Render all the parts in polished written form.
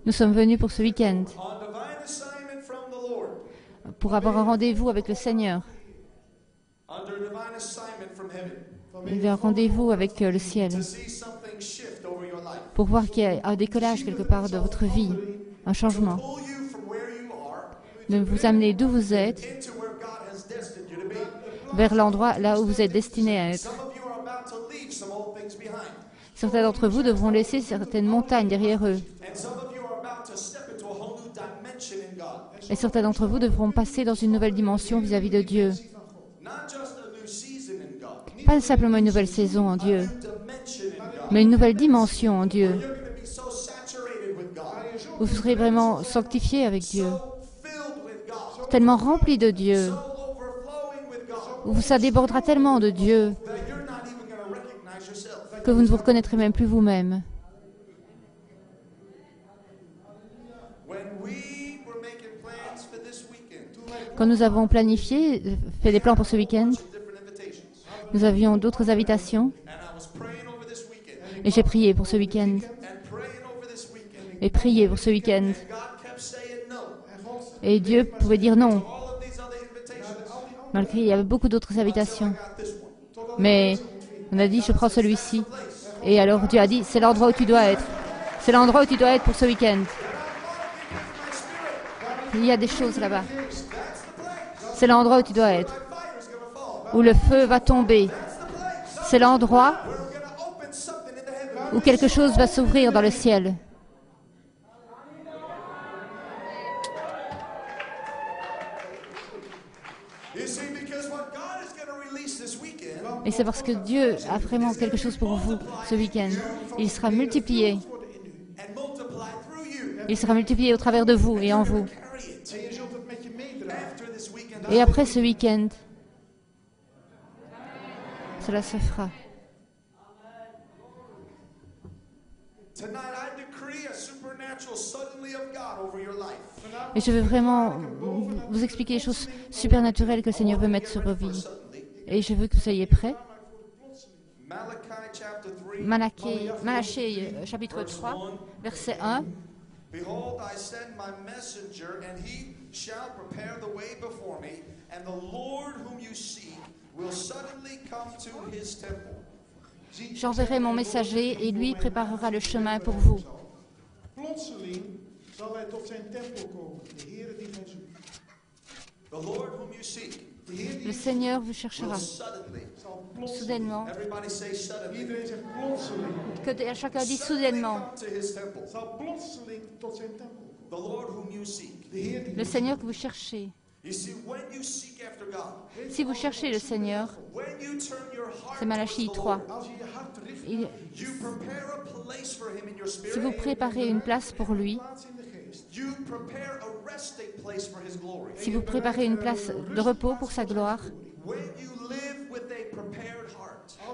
Nous sommes venus pour ce week-end, pour avoir un rendez-vous avec le Seigneur, un rendez-vous avec le ciel, pour voir qu'il y a un décollage quelque part de votre vie, un changement, de vous amener d'où vous êtes vers l'endroit là où vous êtes destiné à être. Certains d'entre vous devront laisser certaines montagnes derrière eux. Et certains d'entre vous devront passer dans une nouvelle dimension vis-à-vis de Dieu. Pas simplement une nouvelle saison en Dieu, mais une nouvelle dimension en Dieu. Vous serez vraiment sanctifié avec Dieu, tellement rempli de Dieu, où ça débordera tellement de Dieu que vous ne vous reconnaîtrez même plus vous-même. Quand nous avons planifié, fait des plans pour ce week-end, nous avions d'autres invitations et j'ai prié pour ce week-end et prié pour ce week-end. Et Dieu pouvait dire non. Malgré, il y avait beaucoup d'autres invitations. Mais on a dit, je prends celui-ci. Et alors Dieu a dit, c'est l'endroit où tu dois être. C'est l'endroit où tu dois être pour ce week-end. Il y a des choses là-bas. C'est l'endroit où tu dois être. Où le feu va tomber. C'est l'endroit où quelque chose va s'ouvrir dans le ciel. Et c'est parce que Dieu a vraiment quelque chose pour vous ce week-end. Il sera multiplié. Il sera multiplié au travers de vous et en vous. Et après ce week-end, cela se fera. Et je veux vraiment vous expliquer les choses supernaturelles que le Seigneur veut mettre sur vos vies. Et je veux que vous soyez prêts. Malachie, chapitre 3, verset 1. Behold, I send my messenger, and he shall prepare the way before me, and the Lord whom you seek will suddenly come to his temple. J'enverrai mon messager, et lui préparera le chemin pour vous. Plotseling zal hij tot zijn tempel komen, de Heere die gij zoekt. The Lord whom you seek. Le Seigneur vous cherchera. Soudainement. Que chacun dit soudainement. Le Seigneur que vous cherchez. Si vous cherchez le Seigneur, c'est Malachie 3. Si vous préparez une place pour lui, si vous préparez une place de repos pour sa gloire,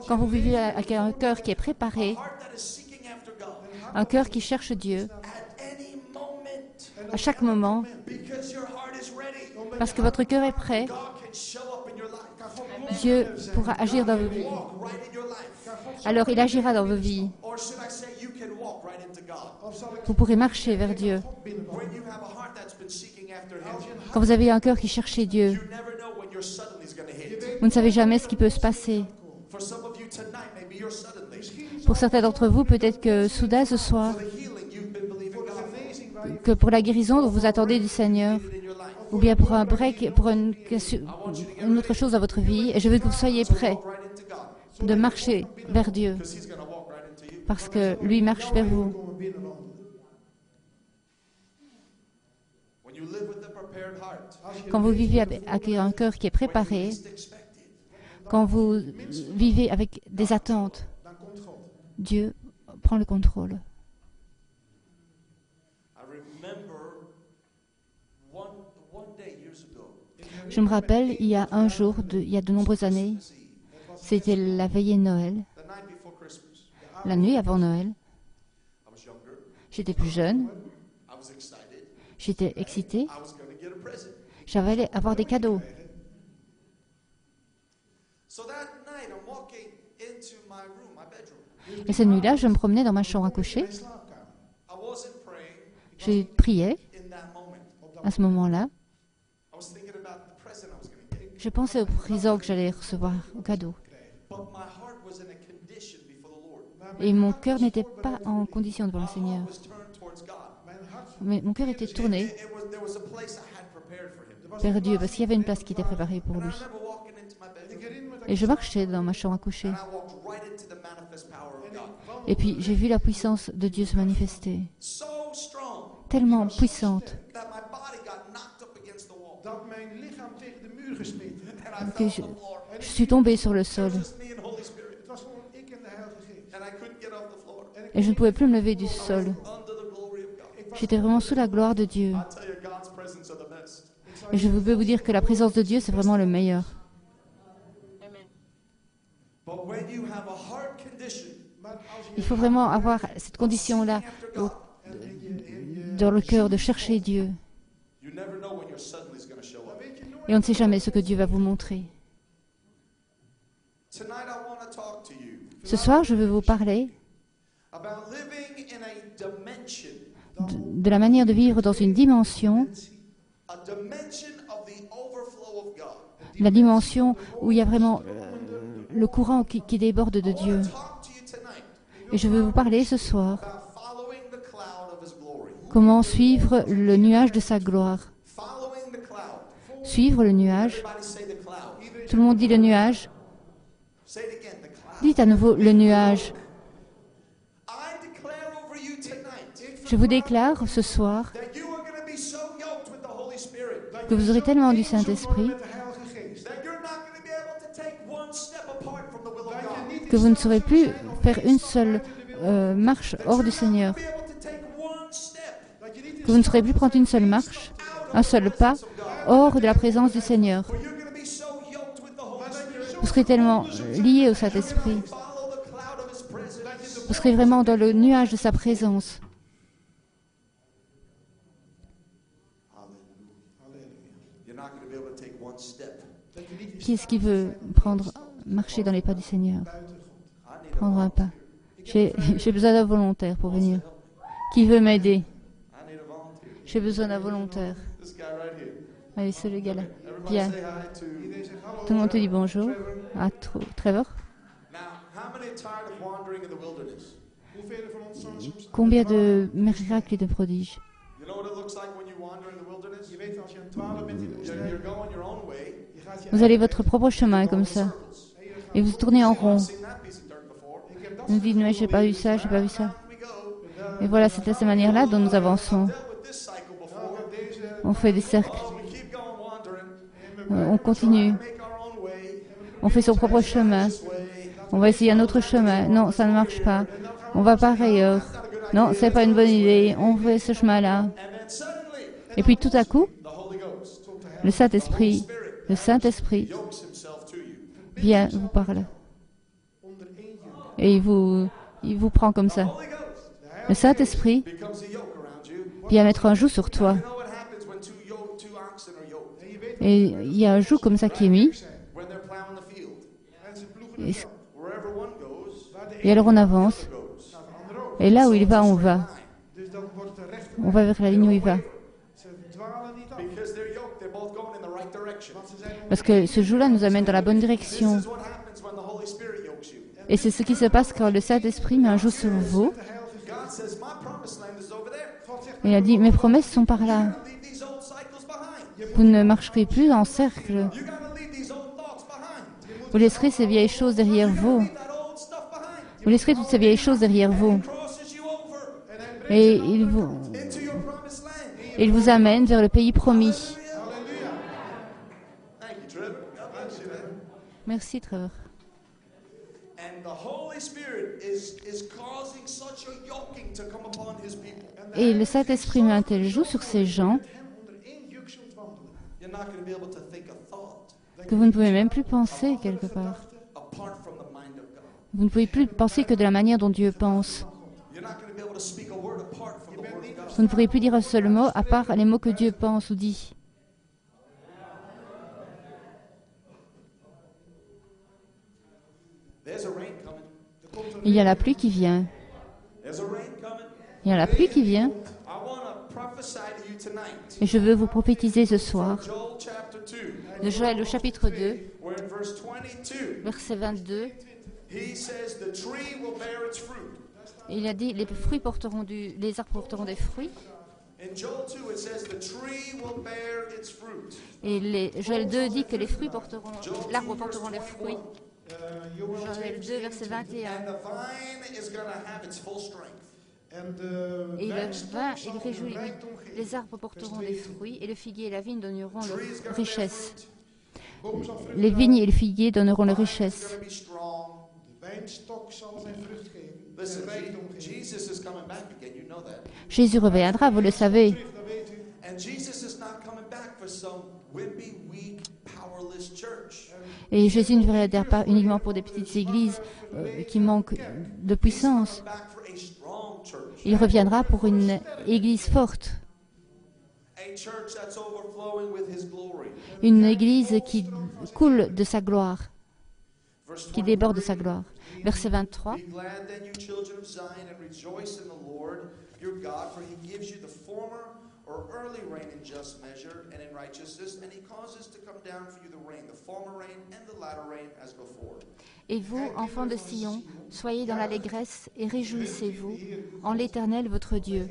quand vous vivez avec un cœur qui est préparé, un cœur qui cherche Dieu, à chaque moment, parce que votre cœur est prêt, Dieu pourra agir dans vos vies. Alors il agira dans vos vies. Vous pourrez marcher vers Dieu. Quand vous avez un cœur qui cherche Dieu, vous ne savez jamais ce qui peut se passer. Pour certains d'entre vous, peut-être que soudain ce soir, que pour la guérison dont vous attendez du Seigneur, ou bien pour un break, pour une autre chose dans votre vie, et je veux que vous soyez prêts de marcher vers Dieu, parce que lui marche vers vous. Quand vous vivez avec un cœur qui est préparé, quand vous vivez avec des attentes, Dieu prend le contrôle. Je me rappelle, il y a un jour, il y a de nombreuses années, c'était la veillée de Noël, la nuit avant Noël. J'étais plus jeune, j'étais excitée, j'allais avoir des cadeaux. Et cette nuit-là, je me promenais dans ma chambre à coucher. je priais à ce moment-là. Je pensais au présent que j'allais recevoir, au cadeau. Et mon cœur n'était pas en condition devant le Seigneur. Mais mon cœur était tourné vers Dieu, parce qu'il y avait une place qui était préparée pour lui. Et je marchais dans ma chambre à coucher. Et puis j'ai vu la puissance de Dieu se manifester, tellement puissante, que je suis tombé sur le sol. Et je ne pouvais plus me lever du sol. J'étais vraiment sous la gloire de Dieu. Et je veux vous dire que la présence de Dieu, c'est vraiment le meilleur. Il faut vraiment avoir cette condition-là dans le cœur de chercher Dieu. Et on ne sait jamais ce que Dieu va vous montrer. Ce soir, je veux vous parler de la manière de vivre dans une dimension, la dimension où il y a vraiment le courant qui déborde de Dieu. Et je veux vous parler ce soir comment suivre le nuage de sa gloire. Suivre le nuage. Tout le monde dit le nuage. Dites à nouveau le nuage. Je vous déclare ce soir que vous aurez tellement du Saint-Esprit que vous ne saurez plus faire une seule marche hors du Seigneur. Que vous ne saurez plus prendre une seule marche, un seul pas hors de la présence du Seigneur. Vous serez tellement liés au Saint-Esprit. Vous serez vraiment dans le nuage de sa présence. Qui est-ce qui veut marcher dans les pas du Seigneur? Prendre un pas. J'ai besoin d'un volontaire pour venir. Qui veut m'aider? J'ai besoin d'un volontaire. Allez, c'est le gars-là. Bien. Tout le monde te dit bonjour. Ah, Trevor. Combien de miracles et de prodiges? Vous allez votre propre chemin comme ça. Et vous tournez en rond. Vous dites, mais j'ai pas vu ça, j'ai pas vu ça. Et voilà, c'est de cette manière-là dont nous avançons. On fait des cercles. On continue. On fait son propre chemin. On va essayer un autre chemin. Non, ça ne marche pas. On va par ailleurs. Non, c'est pas une bonne idée. On fait ce chemin-là. Et puis tout à coup, le Saint-Esprit vient vous parler. Et il vous prend comme ça. Le Saint-Esprit vient mettre un joug sur toi. Et il y a un joug comme ça qui est mis. Et alors on avance. Et là où il va, on va. On va vers la ligne où il va. Parce que ce joug-là nous amène dans la bonne direction. Et c'est ce qui se passe quand le Saint-Esprit met un joug sur vous. Et il a dit, mes promesses sont par là. Vous ne marcherez plus en cercle. Vous laisserez ces vieilles choses derrière vous. Vous laisserez toutes ces vieilles choses derrière vous. Et il vous amène vers le pays promis. Merci, Trevor. Et le Saint-Esprit met un tel joug sur ces gens que vous ne pouvez même plus penser quelque part. Vous ne pouvez plus penser que de la manière dont Dieu pense. Vous ne pourrez plus dire un seul mot à part les mots que Dieu pense ou dit. Il y a la pluie qui vient. Il y a la pluie qui vient. Et je veux vous prophétiser ce soir de Joël, le chapitre 2, verset 22. Il a dit, les arbres porteront des fruits. Et Joël 2 dit que l'arbre porteront les fruits. Joël 2, verset 21. Et le vin et le réjouit, les arbres porteront des fruits, et le figuier et la vigne donneront leur richesse. Les vignes et le figuier donneront leur richesse. Jésus reviendra, vous le savez. Et Jésus ne reviendra pas uniquement pour des petites églises qui manquent de puissance. Il reviendra pour une église forte. Une église qui coule de sa gloire, qui déborde de sa gloire. Verset 23. Et vous, enfants de Sion, soyez dans l'allégresse et réjouissez-vous en l'Éternel votre Dieu,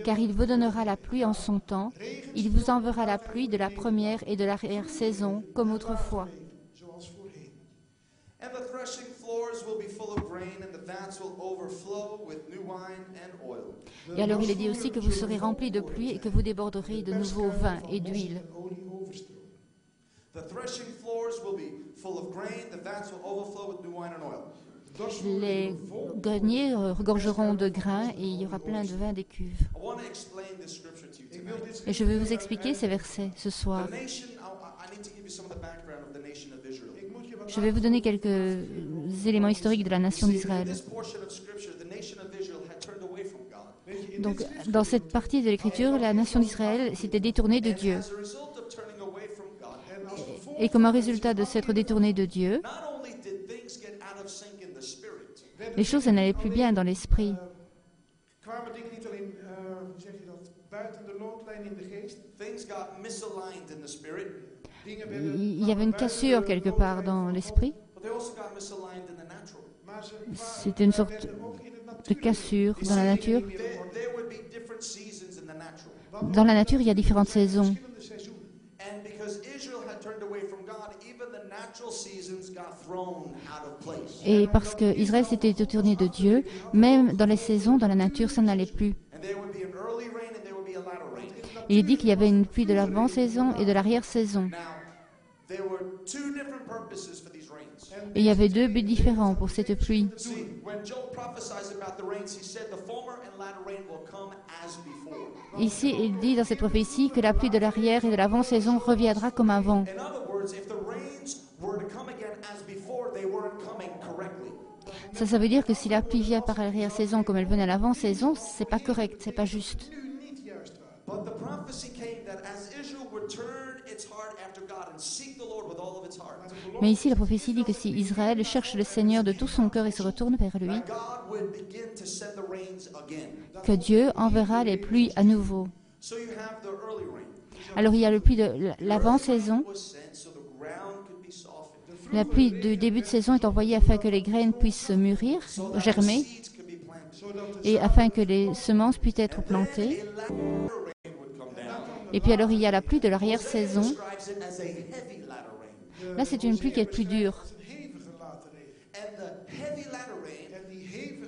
car il vous donnera la pluie en son temps, il vous enverra la pluie de la première et de l'arrière-saison, comme autrefois. Et alors il est dit aussi que vous serez remplis de pluie et que vous déborderez de nouveau vin et d'huile. Les greniers regorgeront de grains et il y aura plein de vin des cuves. Et je vais vous expliquer ces versets ce soir. Je vais vous donner quelques éléments historiques de la nation d'Israël. Donc, dans cette partie de l'Écriture, la nation d'Israël s'était détournée de Dieu. Et comme un résultat de s'être détournée de Dieu, les choses n'allaient plus bien dans l'esprit. Il y avait une cassure quelque part dans l'esprit. C'était une sorte de cassure dans la nature. Dans la nature, il y a différentes saisons. Et parce qu'Israël s'était détourné de Dieu, même dans les saisons, dans la nature, ça n'allait plus. Il dit qu'il y avait une pluie de l'avant-saison et de l'arrière-saison. Et il y avait deux buts différents pour cette pluie. Ici, il dit dans cette prophétie que la pluie de l'arrière et de l'avant-saison reviendra comme avant. Ça veut dire que si la pluie vient par l'arrière-saison comme elle venait à l'avant-saison, c'est pas correct, c'est pas juste. Mais ici, la prophétie dit que si Israël cherche le Seigneur de tout son cœur et se retourne vers lui, que Dieu enverra les pluies à nouveau. Alors il y a le pluie de l'avant-saison. La pluie du début de saison est envoyée afin que les graines puissent mûrir, germer, et afin que les semences puissent être plantées. Et puis alors il y a la pluie de l'arrière-saison. Là, c'est une pluie qui est plus dure.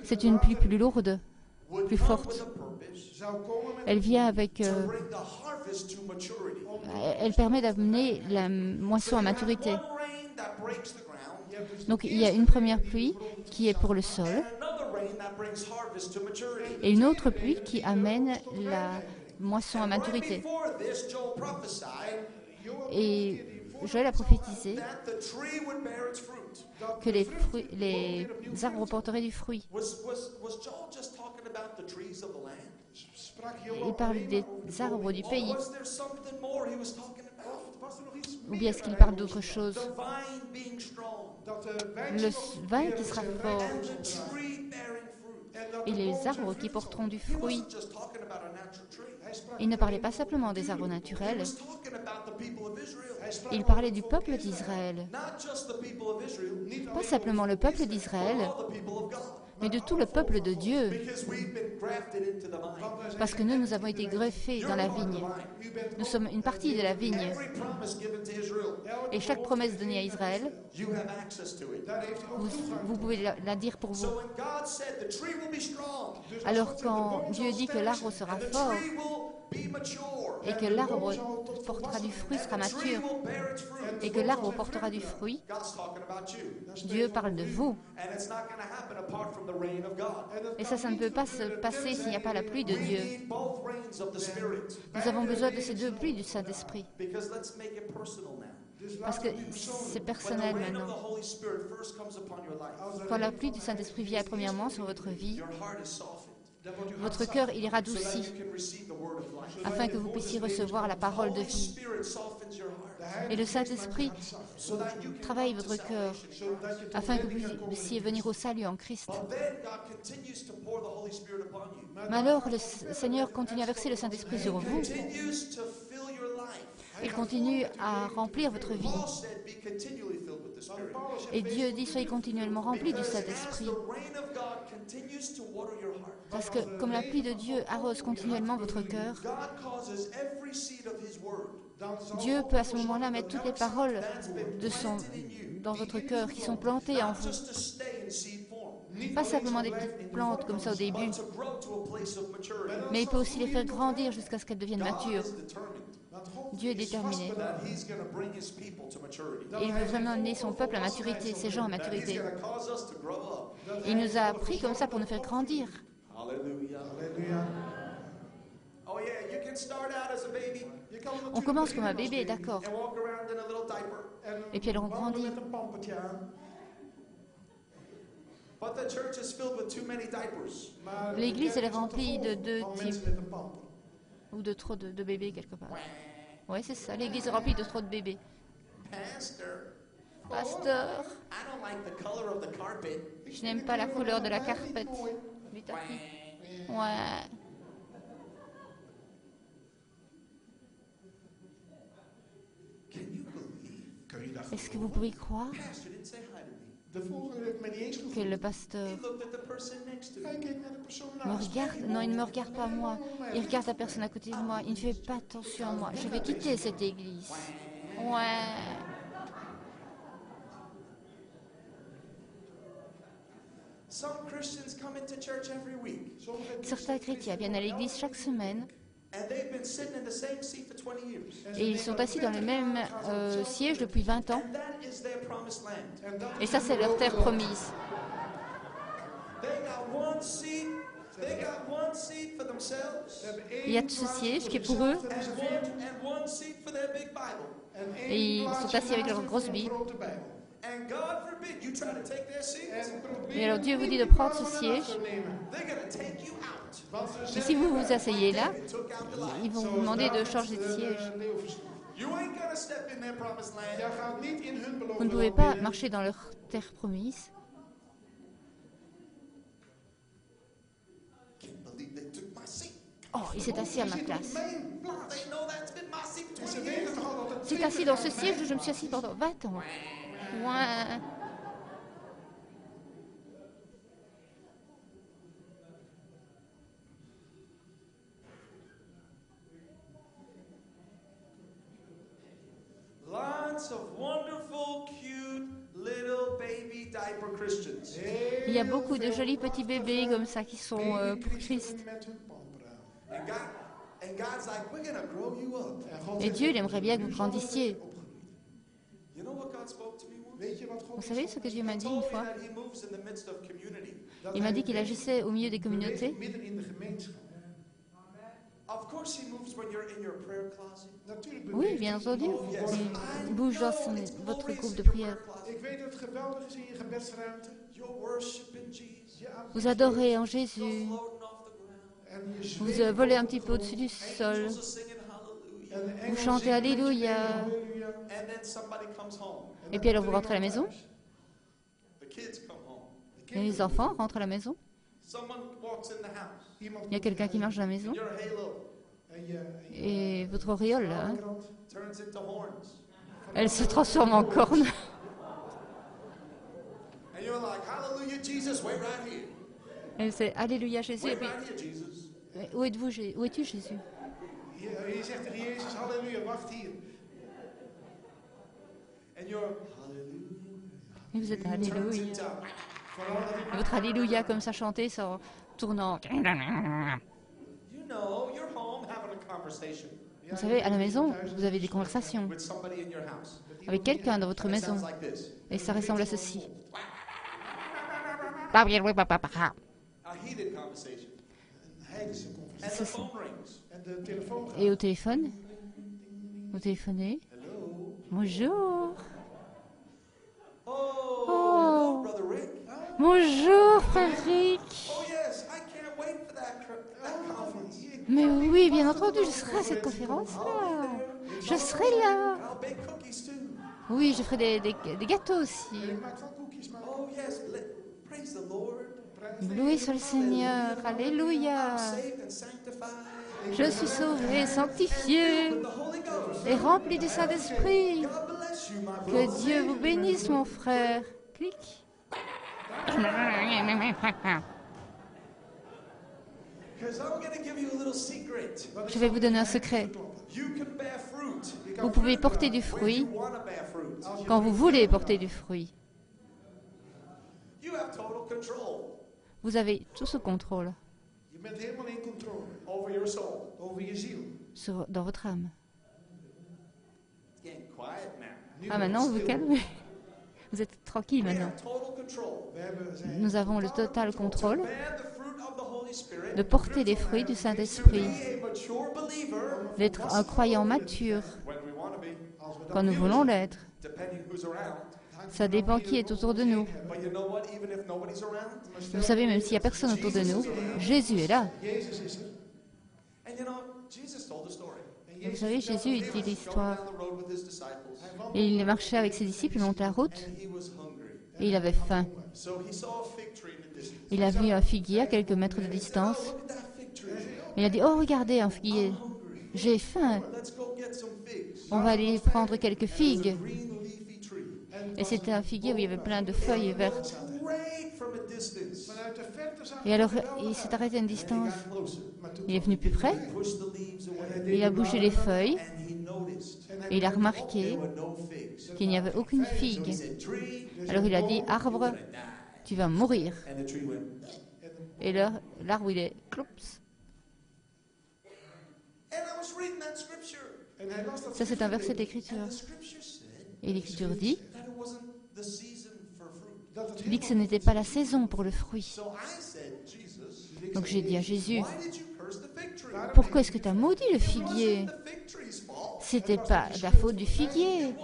C'est une pluie plus lourde, plus forte. Elle vient avec... elle permet d'amener la moisson à maturité. Donc, il y a une première pluie qui est pour le sol et une autre pluie qui amène la moisson à maturité. Et Joël a prophétisé que les arbres porteraient du fruit. Il parle des arbres du pays. Ou bien est-ce qu'il parle d'autre chose? Le vin qui sera fort et les arbres qui porteront du fruit. Il ne parlait pas simplement des arbres naturels, il parlait du peuple d'Israël. Pas simplement le peuple d'Israël, mais de tout le peuple de Dieu. Parce que nous avons été greffés dans la vigne. Nous sommes une partie de la vigne. Et chaque promesse donnée à Israël, vous pouvez la dire pour vous. Alors quand Dieu dit que l'arbre sera fort et que l'arbre portera du fruit, sera mature, et que l'arbre portera du fruit, Dieu parle de vous. Et ça ne peut pas se passer s'il n'y a pas la pluie de Dieu. Nous avons besoin de ces deux pluies du Saint-Esprit. Parce que c'est personnel maintenant. Quand la pluie du Saint-Esprit vient premièrement sur votre vie, votre cœur, il est radouci, afin que vous puissiez recevoir la parole de vie. Et le Saint-Esprit travaille votre cœur, afin que vous puissiez venir au salut en Christ. Mais alors, le Seigneur continue à verser le Saint-Esprit sur vous. Il continue à remplir votre vie. Et Dieu dit, soyez continuellement remplis du Saint-Esprit. Parce que comme la pluie de Dieu arrose continuellement votre cœur, Dieu peut à ce moment-là mettre toutes les paroles dans votre cœur qui sont plantées en vous. Pas simplement des petites plantes comme ça au début, mais il peut aussi les faire grandir jusqu'à ce qu'elles deviennent matures. Dieu est déterminé. Et il veut vraiment amener son peuple à maturité, ses gens à maturité. Il nous a appris comme ça pour nous faire grandir. On commence comme un bébé, d'accord. Et puis alors on grandit. L'église, elle est remplie de deux types. Ou de trop de bébés quelque part. Oui, c'est ça. L'église est remplie de trop de bébés. Pasteur, je n'aime pas la couleur de la carpette. Du tapis. Ouais. Est-ce que vous pouvez croire que le pasteur me regarde? Non, il ne me regarde pas moi. Il regarde la personne à côté de moi. Il ne fait pas attention à moi. Je vais quitter cette église. Ouais. Certains chrétiens viennent à l'église chaque semaine. Et ils sont assis dans le même siège depuis 20 ans. Et ça, c'est leur terre promise. Il y a ce siège qui est pour eux. Et ils sont assis avec leur grosse Bible. Et alors Dieu vous dit de prendre ce siège. Et si vous vous asseyez là, ils vont vous demander de changer de siège. Vous ne pouvez pas marcher dans leur terre promise. Oh, il s'est assis à ma place. C'est assis dans ce siège où je me suis assis pendant 20 ans. Ouais. Il y a beaucoup de jolis petits bébés comme ça qui sont pour Christ. Et Dieu, il aimerait bien que vous grandissiez. Vous savez ce que Dieu m'a dit une fois? Il m'a dit qu'il agissait au milieu des communautés. Oui, bien entendu. Il bouge dans votre groupe de prière. Vous adorez en Jésus. Vous volez un petit peu au-dessus du sol. Vous chantez Alléluia. Et puis alors vous rentrez à la maison. Et les enfants rentrent à la maison. Il y a quelqu'un qui marche dans la maison. Et votre auréole, là, hein, elle se transforme en corne. Et c'est Alléluia Jésus. Et puis, où êtes-vous, où es-tu Jésus? Et vous êtes Alléluia. Et votre Alléluia comme ça chanté, ça en tournant. Vous savez, à la maison, vous avez des conversations avec quelqu'un dans votre maison. Et ça ressemble à ceci. Ceci. Et au téléphone, vous téléphonez. Bonjour. Oh. Bonjour, frère Rick. Mais oui, bien entendu, je serai à cette conférence-là. Je serai là. Oui, je ferai des gâteaux aussi. Loué soit le Seigneur. Alléluia. Je suis sauvé, sanctifié et rempli du Saint-Esprit. Que Dieu vous bénisse, mon frère. Clique. Je vais vous donner un secret. Vous pouvez porter du fruit quand vous voulez porter du fruit. Vous avez tout ce contrôle dans votre âme. Ah, maintenant, vous vous calmez. Vous êtes tranquille maintenant. Nous avons le total contrôle de porter les fruits du Saint-Esprit, d'être un croyant mature quand nous voulons l'être. Ça dépend qui est autour de nous. Vous savez, même s'il n'y a personne autour de nous, Jésus est là. Vous savez, Jésus dit l'histoire. Et il marchait avec ses disciples le long de la route et il avait faim. Il a vu un figuier à quelques mètres de distance. Il a dit, oh, regardez, un figuier. J'ai faim. On va aller prendre quelques figues. Et c'était un figuier où il y avait plein de feuilles vertes. Et alors, il s'est arrêté à une distance. Il est venu plus près. Il a bougé les feuilles. Et il a remarqué qu'il n'y avait aucune figue. Alors il a dit, arbre, tu vas mourir. Et l'arbre, il est cloups. Ça, c'est un verset d'écriture. Et l'écriture dit que ce n'était pas la saison pour le fruit. Donc j'ai dit à Jésus, pourquoi est-ce que tu as maudit le figuier? C'était pas la faute du figuier.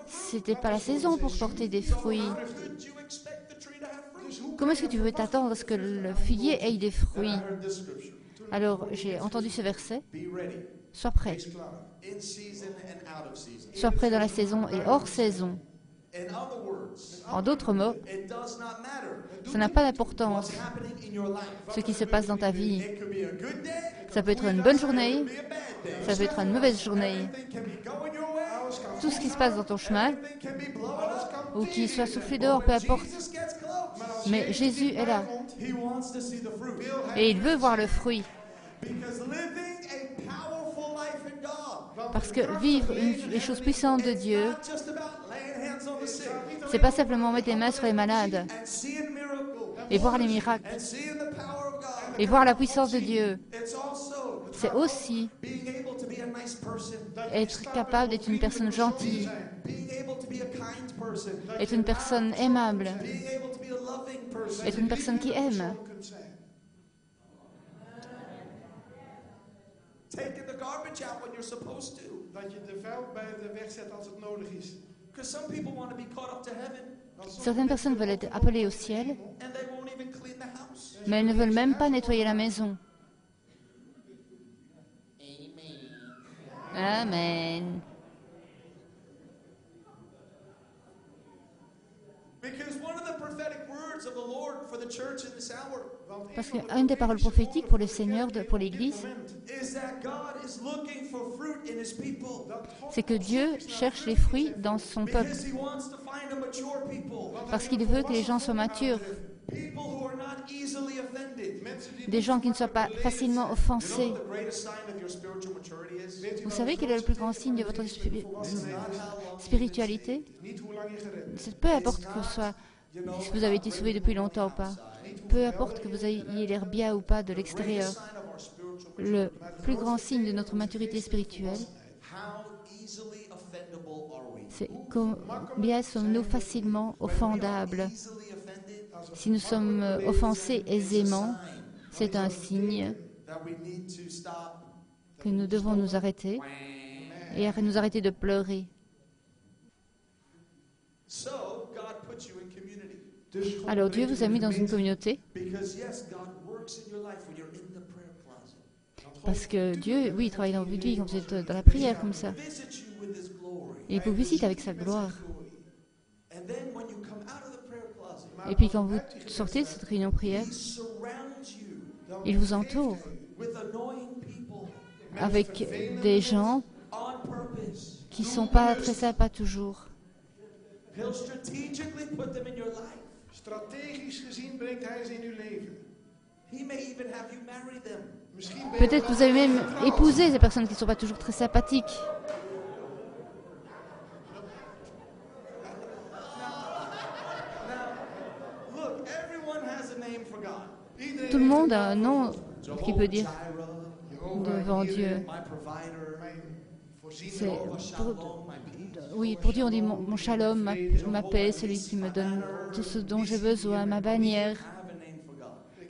C'était pas la saison pour porter des fruits. Comment est-ce que tu veux t'attendre à ce que le figuier ait des fruits? Alors j'ai entendu ce verset. Sois prêt. Sois prêt dans la saison et hors saison. En d'autres mots, ça n'a pas d'importance ce qui se passe dans ta vie. Ça peut être une bonne journée, ça peut être une mauvaise journée. Tout ce qui se passe dans ton chemin, ou qui soit soufflé dehors, peu importe. Mais Jésus est là. Et il veut voir le fruit. Parce que vivre les choses puissantes de Dieu, c'est pas simplement mettre les mains sur les malades et voir les miracles et voir la puissance de Dieu. C'est aussi être capable d'être une personne gentille, être une personne aimable, être une personne qui aime. Taking the garbage out when you're supposed to. Dat je de vuil buiten wegzet als het nodig is. Because some people want to be caught up to heaven. Certaines personnes veulent être appelées au ciel, mais elles ne veulent même pas nettoyer la maison. Amen. Parce qu'une des paroles prophétiques pour le Seigneur, pour l'Église, c'est que Dieu cherche les fruits dans son peuple. Parce qu'il veut que les gens soient matures. Des gens qui ne soient pas facilement offensés. Vous savez quel est le plus grand signe de votre spiritualité? Peu importe que ce soit, si vous avez été sauvé depuis longtemps ou pas. Peu importe que vous ayez l'air bien ou pas de l'extérieur. Le plus grand signe de notre maturité spirituelle, c'est combien sommes-nous facilement offendables. Si nous sommes offensés aisément, c'est un signe que nous devons nous arrêter et nous arrêter de pleurer. Alors Dieu vous a mis dans une communauté parce que Dieu, oui, il travaille dans votre vie quand vous êtes dans la prière comme ça. Et il vous visite avec sa gloire. Et puis quand vous sortez de cette réunion prière, il vous entoure avec des gens qui ne sont pas très sympas toujours. Peut-être que vous avez même épousé ces personnes qui ne sont pas toujours très sympathiques. Tout le monde a un nom qui peut dire devant Dieu. Pour Dieu, on dit mon shalom, ma paix, celui qui me donne tout ce dont j'ai besoin, ma bannière.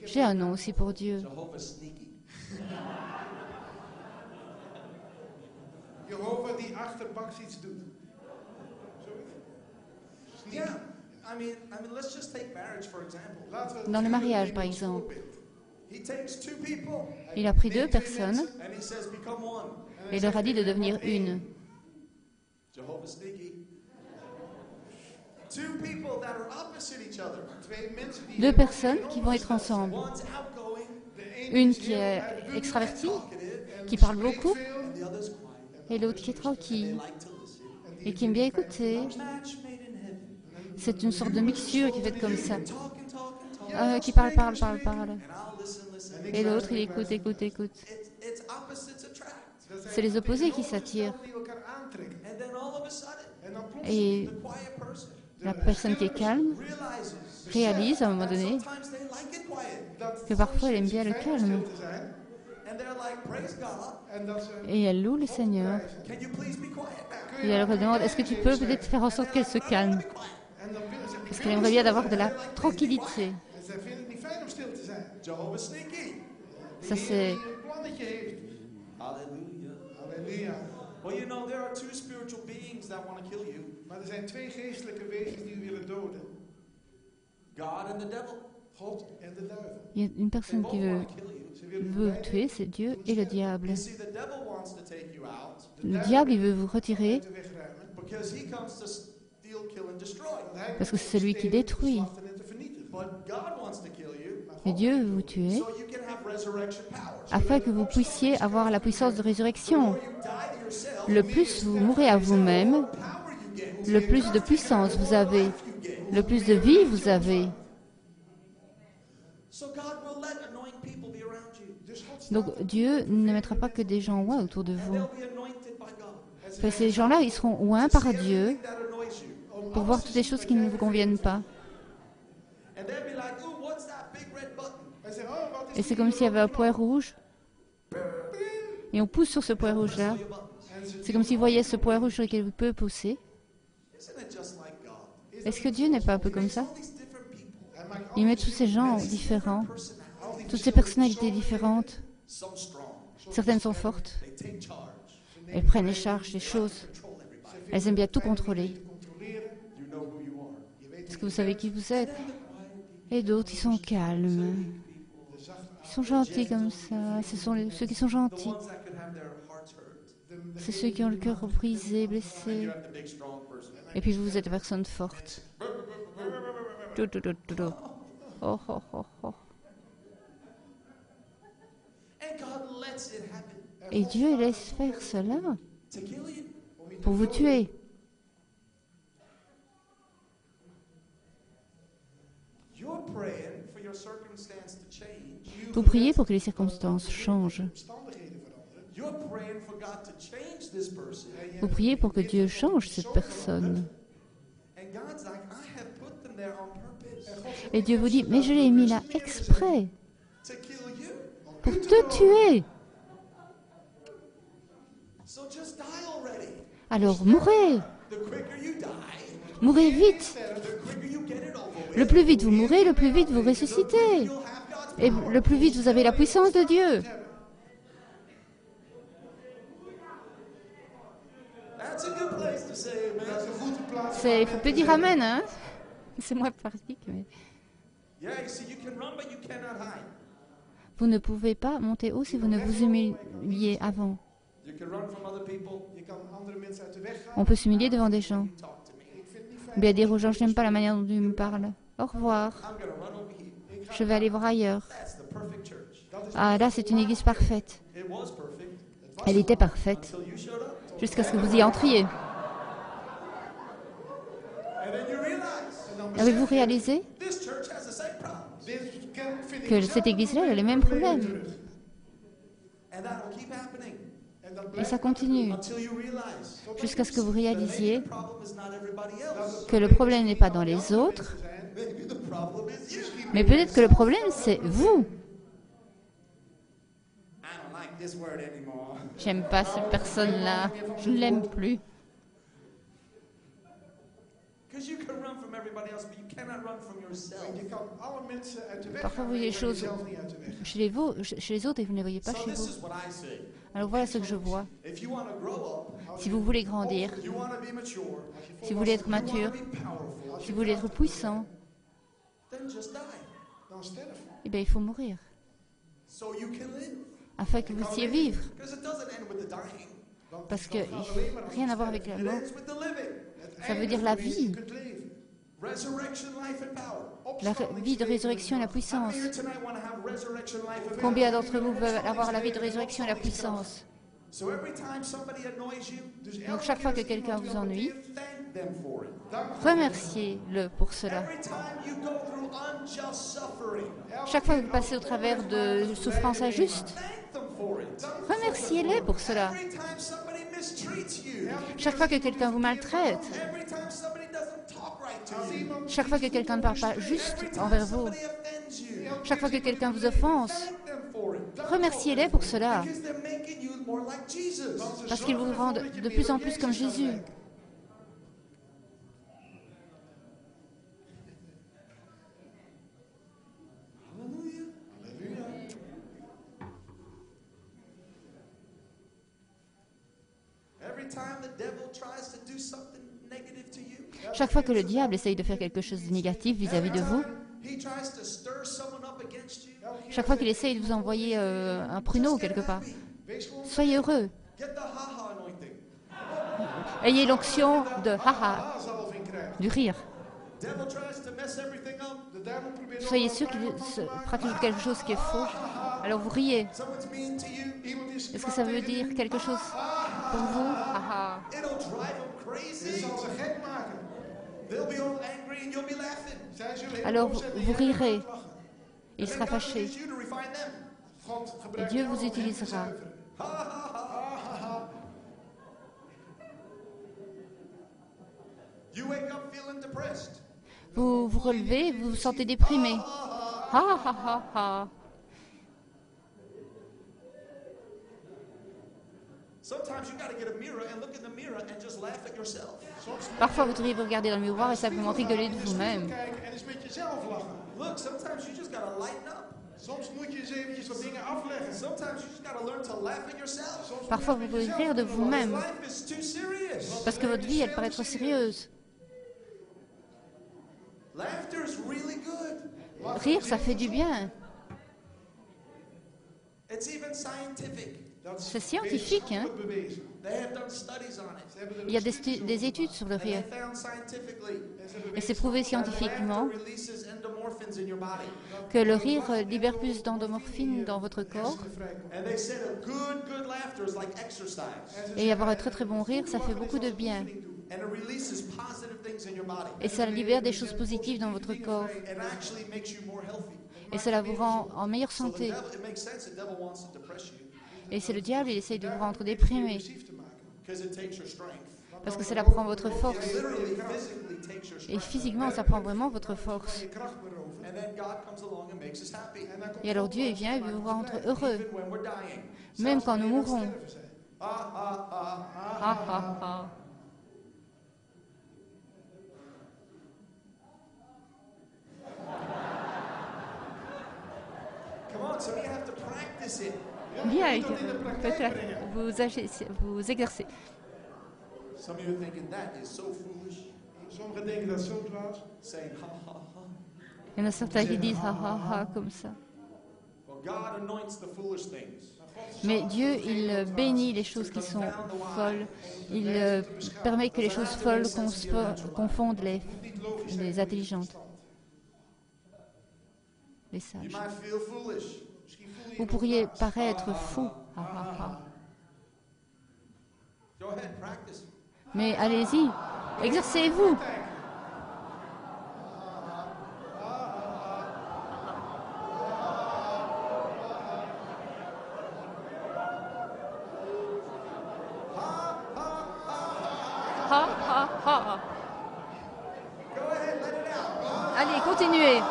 J'ai un nom aussi pour Dieu. Dans le mariage, par exemple, il a pris deux personnes et leur a dit de devenir une. Deux personnes qui vont être ensemble. Une qui est extravertie, qui parle beaucoup, et l'autre qui est tranquille et qui aime bien écouter. C'est une sorte de mixture qui est faite comme ça. Qui parle. Et l'autre, il écoute. C'est les opposés qui s'attirent. Et la personne qui est calme réalise à un moment donné que parfois elle aime bien le calme. Et elle loue le Seigneur. Et elle leur demande, est-ce que tu peux peut-être faire en sorte qu'elle se calme? Parce qu'elle aimerait bien avoir de la tranquillité. Ça c'est... Well, you know, there are two spiritual beings that want to kill you. Maar er zijn twee geestelijke wezens die u willen doden. God and the devil. God en de duivel. Il y a une personne qui veut vous tuer, c'est Dieu et le diable. Le diable, il veut vous retirer parce que c'est celui qui détruit. Et Dieu veut vous tuer afin que vous puissiez avoir la puissance de résurrection. Le plus vous mourrez à vous-même, le plus de puissance vous avez, le plus de vie vous avez. Donc Dieu ne mettra pas que des gens ouins autour de vous. Enfin, ces gens-là, ils seront ouins par Dieu pour voir toutes les choses qui ne vous conviennent pas. Et c'est comme s'il y avait un point rouge. Et on pousse sur ce point rouge-là. C'est comme s'il voyait ce point rouge sur lequel vous pouvez pousser. Est-ce que Dieu n'est pas un peu comme ça? Il met tous ces gens différents, toutes ces personnalités différentes. Certaines sont fortes. Elles prennent les charges, les choses. Elles aiment bien tout contrôler. Est-ce que vous savez qui vous êtes? Et d'autres, ils sont calmes. Ils sont gentils comme ça. Ce sont ceux qui sont gentils. C'est ceux qui ont le cœur brisé, blessé. Et puis vous êtes des personnes fortes. Et Dieu laisse faire cela pour vous tuer. Vous priez pour que les circonstances changent. Vous priez pour que Dieu change cette personne. Et Dieu vous dit, mais je l'ai mis là exprès pour te tuer. Alors mourrez. Mourrez vite. Le plus vite vous mourrez, le plus vite vous ressuscitez. Et le plus vite vous avez la puissance de Dieu. Il faut plus dire amen, hein? C'est moins pratique. Mais... Vous ne pouvez pas monter haut si vous ne vous humiliez avant. On peut s'humilier devant des gens. Ou bien dire aux gens, je n'aime pas la manière dont tu me parles. Au revoir. Je vais aller voir ailleurs. Ah, là, c'est une église parfaite. Elle était parfaite. Jusqu'à ce que vous y entriez. Avez-vous réalisé que cette église-là a les mêmes problèmes? Et ça continue. Jusqu'à ce que vous réalisiez que le problème n'est pas dans les autres, mais peut-être que le problème, c'est vous. J'aime pas cette personne-là. Je ne l'aime plus. Parfois, vous voyez les choses chez les autres et vous ne les voyez pas chez vous. Alors voilà ce que je vois. Si vous voulez grandir, si vous voulez être mature, si vous voulez être puissant, eh bien, il faut mourir. Afin que vous puissiez vivre. Parce que rien à voir avec la mort. Ça veut dire la vie. La vie de résurrection et la puissance. Combien d'entre vous veulent avoir la vie de résurrection et la puissance? Donc chaque fois que quelqu'un vous ennuie, remerciez-le pour cela. Chaque fois que vous passez au travers de souffrances injustes, remerciez-les pour cela. Chaque fois que quelqu'un vous maltraite, chaque fois que quelqu'un ne parle pas juste envers vous, chaque fois que quelqu'un vous offense, remerciez-les pour cela. Parce qu'ils vous rendent de plus en plus comme Jésus. Chaque fois que le diable essaye de faire quelque chose de négatif vis-à-vis de vous, chaque fois qu'il essaye de vous envoyer un pruneau quelque part, soyez heureux. Ayez l'onction de ha-ha, du rire. Soyez sûr qu'il fera toujours quelque chose qui est faux. Alors vous riez. Est-ce que ça veut dire quelque chose pour vous? Ha-ha. Alors vous rirez. Il sera fâché. Et Dieu vous utilisera. Vous vous relevez, vous vous sentez déprimé. Ha ha ha ha. Parfois, vous devriez vous regarder dans le miroir et simplement rigoler de vous-même. Parfois, vous pouvez rire de vous-même. Parce que votre vie, elle paraît trop sérieuse. Rire, ça fait du bien. C'est scientifique, hein? Il y a des études sur le rire. Et c'est prouvé scientifiquement que le rire libère plus d'endorphines dans votre corps. Et avoir un très très bon rire, ça fait beaucoup de bien. Et ça libère des choses positives dans votre corps. Et cela vous rend en meilleure santé. Et c'est le diable, il essaye de vous rendre déprimé. Parce que cela prend votre force. Et physiquement, ça prend vraiment votre force. Et alors Dieu, il vient et veut vous rendre heureux. Même quand nous mourrons. Bien, faites-la. Vous exercez. Il y en a certains qui disent ha ha ha comme ça. Mais Dieu, il bénit les choses qui sont folles. Il permet que les choses folles confondent les intelligentes, les sages. Vous pourriez paraître fou. Ha, ha, ha. Mais allez-y, exercez-vous. Ha, ha, ha. Allez, continuez.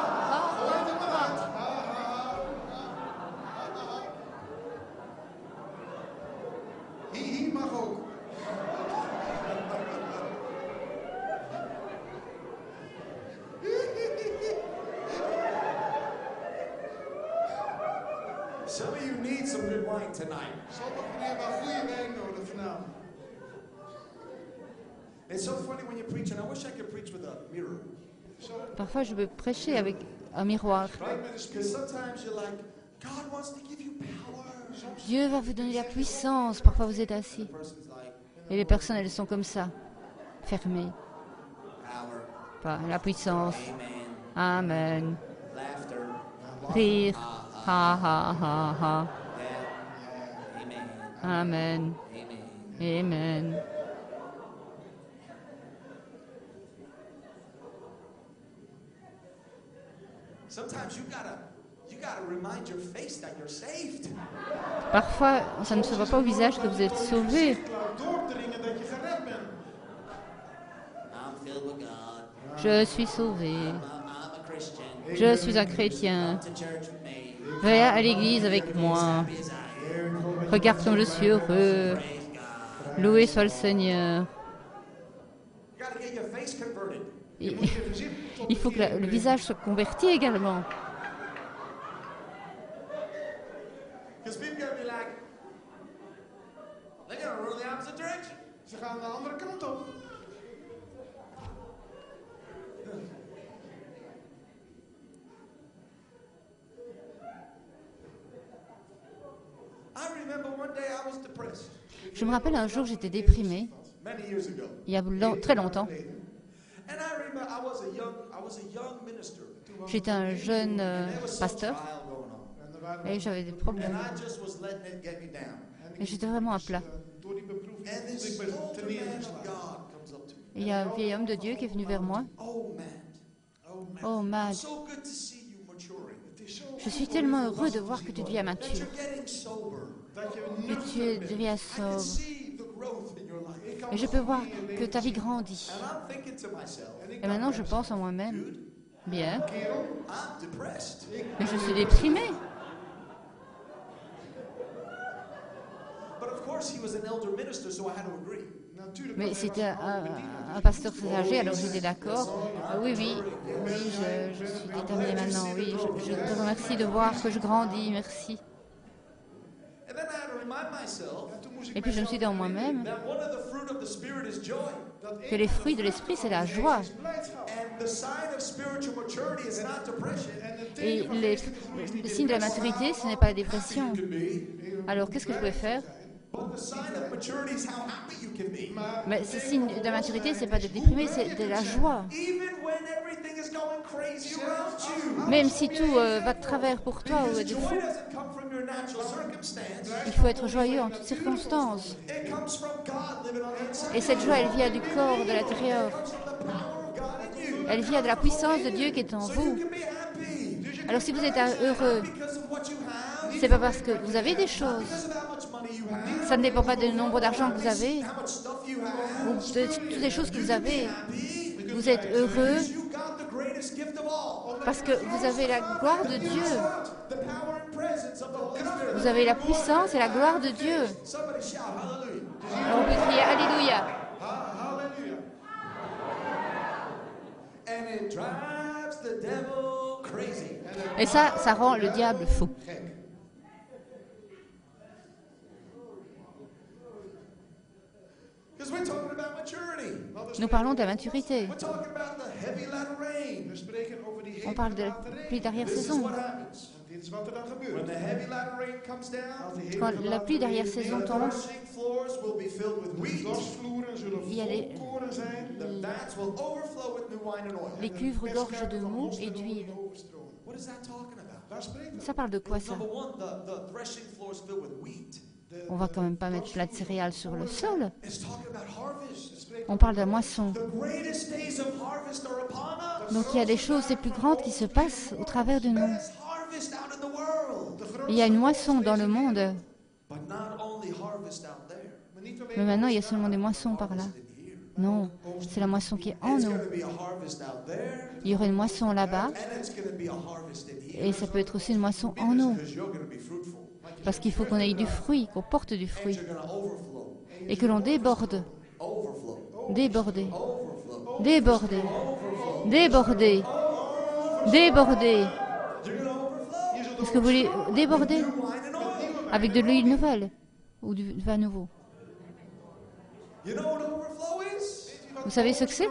Some of you need some good wine tonight. It's so funny when you preach, and I wish I could preach with a mirror. Parfois, je veux prêcher avec un miroir. Dieu va vous donner la puissance. Parfois, vous êtes assis. Et les personnes, elles sont comme ça, fermées. Pas la puissance. Amen. Rire. Ha, ha, ha, ha. Amen. Amen. Parfois, ça ne se voit pas au visage que vous êtes sauvé. Je suis sauvé. Je suis un chrétien. Viens à l'église avec moi. Regarde comme je suis heureux. Loué soit le Seigneur. Il faut que le visage soit converti également. Je me rappelle un jour, j'étais déprimé, il y a très longtemps. J'étais un jeune pasteur et j'avais des problèmes. Et j'étais vraiment à plat. Et il y a un vieil homme de Dieu qui est venu vers moi. Oh, Matt, je suis tellement heureux de voir que tu deviens mature, que tu deviens sobre. Et je peux voir que ta vie grandit. Et maintenant, je pense en moi-même, bien, mais je suis déprimé. Mais c'était un pasteur très âgé, alors j'étais d'accord. Oui, je suis déterminée maintenant. Oui, je te remercie de voir que je grandis, merci. Et puis je me suis dit en moi-même que les fruits de l'esprit, c'est la joie. Et le signe de la maturité, ce n'est pas la dépression. Alors qu'est-ce que je pouvais faire? Mais ce signe de la maturité, ce n'est pas de déprimer, c'est de la joie. crazy around you. Même si tout va de travers pour toi ou est de Because fou, joy doesn't come from your natural circumstance. il faut être joyeux en toutes circonstances. It comes from God living on the inside. Et cette joie, elle vient du corps, de l'intérieur. It comes from the power of God in you. Elle vient de la puissance de Dieu qui est en So vous. you can be happy. Alors si vous êtes heureux, Because of what you have. c'est pas parce que vous avez des choses. Because of how much money you have. Ça ne dépend pas du nombre d'argent que vous avez How much stuff you have. ou de toutes les choses que vous avez. Happy. Vous êtes heureux You got the greatest gift of all. parce que vous avez la gloire de Dieu. The power and presence of the Holy Spirit. Vous avez la puissance et la gloire de Dieu. Somebody shout hallelujah. Alors on peut crier Alléluia. Hallelujah. And it drives the devil crazy. Et ça rend le diable fou. Because we're talking about maturity. Nous parlons de la maturité. We're talking about the heavy latter rain. On parle de la pluie This is d'arrière-saison. what happens. Dit is wat er dan When gebeurt. the heavy latter rain comes down, Quand la pluie d'arrière-saison the tombe, threshing floors will be filled with De wheat. dorsvloeren zullen il y a les, vol koren zijn. The vats will overflow with new wine and oil. les cuves gorgent de mou et d'huile. What is that talking about? Daar spreekt het. Ça parle de quoi ça? Number one, the threshing floor is filled with wheat. On va quand même pas mettre plein de céréales sur le sol. It's talking about harvest. On parle de la moisson. The greatest days of harvest are upon us. Donc il y a des choses les plus grandes qui se passent au travers de nous. Best harvest out in the world. Il y a une moisson dans le monde, But not only harvest out there. Maar niet alleen mais maintenant il y a seulement des moissons par là. In here. Non, c'est la moisson qui est en It's nous. going to be a harvest out there. Il y aura une moisson là-bas And it's going to be a harvest in here. et ça peut être aussi une moisson en nous. Because you're going to be fruitful. Parce qu'il faut qu'on ait du fruit, qu'on porte du And fruit you're going to overflow. et que l'on déborde, Overflow. déborder, Overflow. déborder, déborder, déborder. You're going to overflow. Est-ce que vous voulez déborder Wine and oil. avec de l'huile nouvelle ou du vin nouveau? You know what overflow is? Vous savez ce que c'est?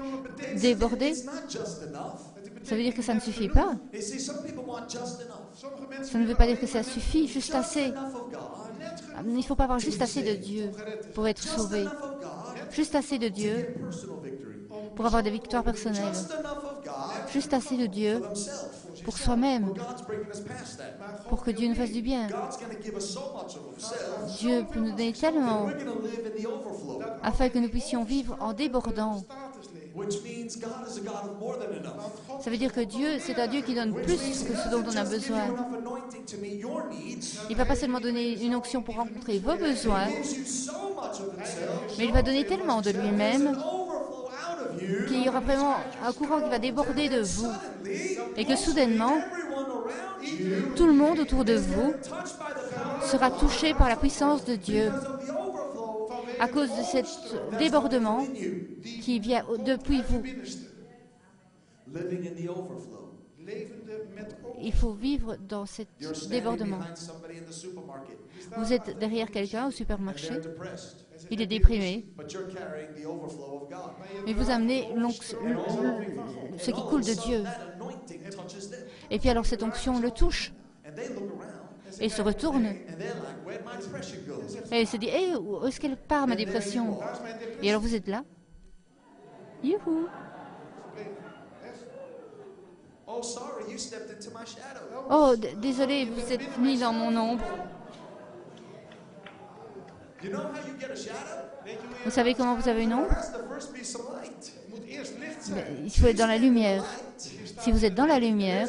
Déborder, It's not just enough. ça veut dire que ça ne suffit pas. You see, some people want just enough. sommige mensen Ça ne veut pas dire que ça suffit, juste assez. Enough of God. Il ne faut pas avoir juste assez de Dieu pour être sauvé. Enough of God. Juste assez de Dieu Personal victory. pour avoir des victoires personnelles. Just enough of God Juste assez de Dieu himself. pour soi-même, God's bringing us past that. pour que Dieu nous fasse du bien. God's going to give us so much of himself. Dieu peut nous donner tellement We're going to live in the overflow. afin que nous puissions vivre en débordant. status leven. Which means God is a God of more than enough. Ça veut dire que Dieu, c'est un Dieu qui donne plus que ce dont on a Just give you besoin. enough anointing to meet your needs. Il ne va pas seulement donner une onction pour rencontrer vos besoins, He gives you so much of himself. mais il va donner tellement de lui-même Overflow out of you. qu'il y aura vraiment un courant qui va déborder de vous. Et que soudainement, Everyone around you tout le monde autour de vous touched by the power sera touché par la puissance de Dieu of the overflow à cause de cet débordement qui vient depuis vous. living in the overflow. Levende met Il faut vivre dans cet You're standing débordement. behind somebody in the supermarket. Vous êtes derrière quelqu'un au supermarché, They're depressed, il est déprimé, but you're carrying the overflow of God. mais vous amenez ce qui coule de Dieu. That anointing touches them, Et puis alors cette onction le touche and they look around et se retourne. and they're like, "Where'd my depression go?" Et il se dit, hey, où est-ce qu'elle part ma dépression? Et alors vous êtes là. Youhou! Oh, sorry, you stepped into my shadow. Oh, désolé, vous êtes mis dans mon ombre. You know how you get a shadow? Vous savez comment vous avez une ombre? There has to first be some light. moet eerst licht zijn. Ben, il faut être dans la lumière. Si vous êtes dans la lumière,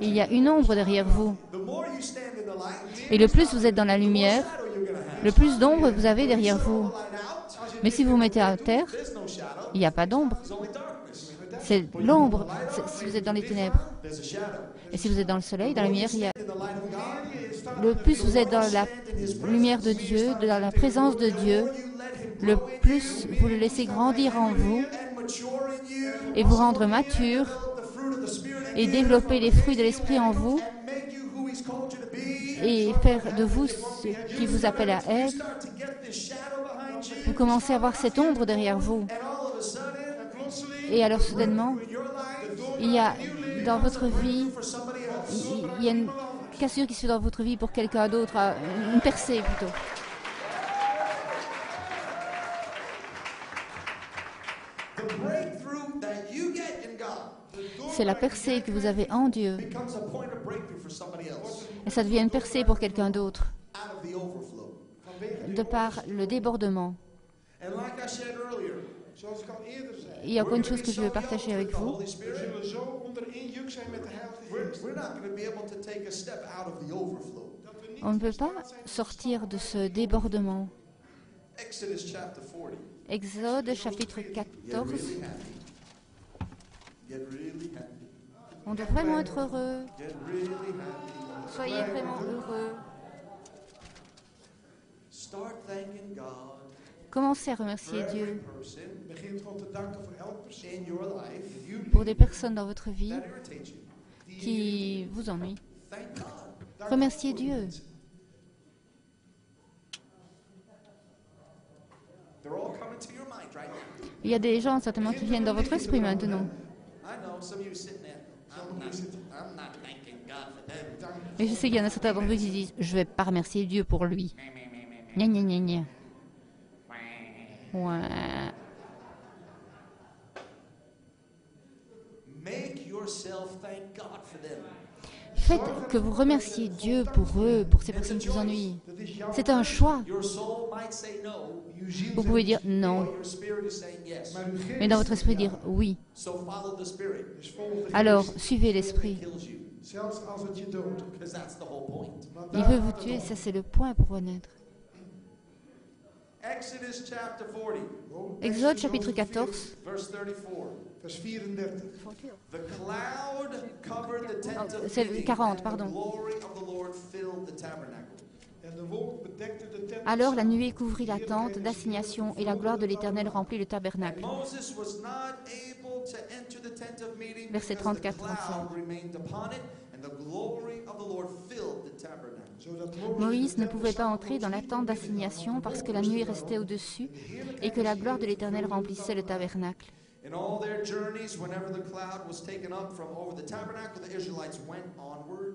il y a une ombre derrière vous. The more you stand in the light, Et le plus vous êtes dans la lumière, shadow you're going to have. le plus d'ombre vous avez derrière vous. Light out, Mais si vous vous mettez à terre, there's no shadow, il n'y a pas d'ombre. there's only darkness. C'est l'ombre si vous êtes dans les ténèbres. There's a shadow. Et si vous êtes dans le soleil, dans la lumière, il y a... In the light of God, Le plus vous êtes dans la lumière de Dieu, dans la présence de Dieu, le plus vous le laissez grandir en vous and mature in you, et vous rendre mature the fruit of the Spirit in et you, développer les fruits de l'Esprit en vous and make you who He's called you to be. et faire de vous ce qui vous appelle à être. Start to get this shadow behind you, Vous commencez à voir cette ombre derrière vous. and all of a sudden, Et alors soudainement, in your life, il y a dans votre vie, for somebody else. il y a une cassure qui se fait dans votre vie pour quelqu'un d'autre, une percée plutôt. The breakthrough that you get in God c'est la percée que vous avez en Dieu. becomes a point of breakthrough for somebody else Et ça devient une percée pour quelqu'un d'autre, out of the overflow. de par le débordement. And like I said earlier, Zoals ik al eerder zei, Il y a encore une we're chose going que to je be veux so partager yoked avec with the vous. Holy we Spirit, zullen zo onder één juk zijn met de Heilige Geest. we're not going to be able to take a step out of the overflow. Dat we niet On ne peut in pas staat zijn sortir de ce débordement. Exodus chapter 40. Exode chapitre 14. Really happy. Get really happy. On doit vraiment être heureux. Get really happy. Soyez vraiment heureux. Start thanking God Commencez à for remercier every Dieu person begint God te danken voor elk persoon in your life pour des personnes dans votre vie that irritates you. qui vous ennuient. Thank God. Remerciez Dieu. They're all coming to your mind right now. Il y a des gens certainement qui viennent dans votre esprit maintenant. I know some of you sitting there. I'm not thanking God for them. Et je sais qu'il y en a certains d'entre vous qui disent « Je ne vais pas remercier Dieu pour lui. » Gna gna gna gna. Ouais. Make yourself thank God for them. Faites que vous remerciez Dieu pour eux, pour ces personnes qui vous ennuient. C'est un choix. Your soul might say no, Vous pouvez dire non, but your spirit is saying yes. mais dans votre esprit dire oui. So follow the spirit. Dus volg de Alors, Geest, suivez l'esprit. Kills you. zelfs als het je doodt. Because that's the whole point. Want Il daar veut vous gaat het tuer, om. ça c'est le point pour renaître. Exodus chapter 40, Exode chapitre 14. verse 34. Vers 34. The cloud covered the tent Oh, of c'est meeting, 40, and pardon. the glory of the Lord filled the tabernacle. En de wolk bedekte de tent. Alors la nuée couvrit la tente d'assignation et la gloire de l'Éternel remplit le And tabernacle. Moses was not able to enter the tent of meeting Versets because the 34, cloud remained upon it, and the glory of the Lord filled the tabernacle. Zodat Moïse ne pouvait pas entrer dans la tente d'assignation parce que la nuée restait au-dessus et que la gloire de l'Éternel remplissait le tabernacle. In all their journeys, whenever the cloud was taken up from over the tabernacle, the Israelites went onward.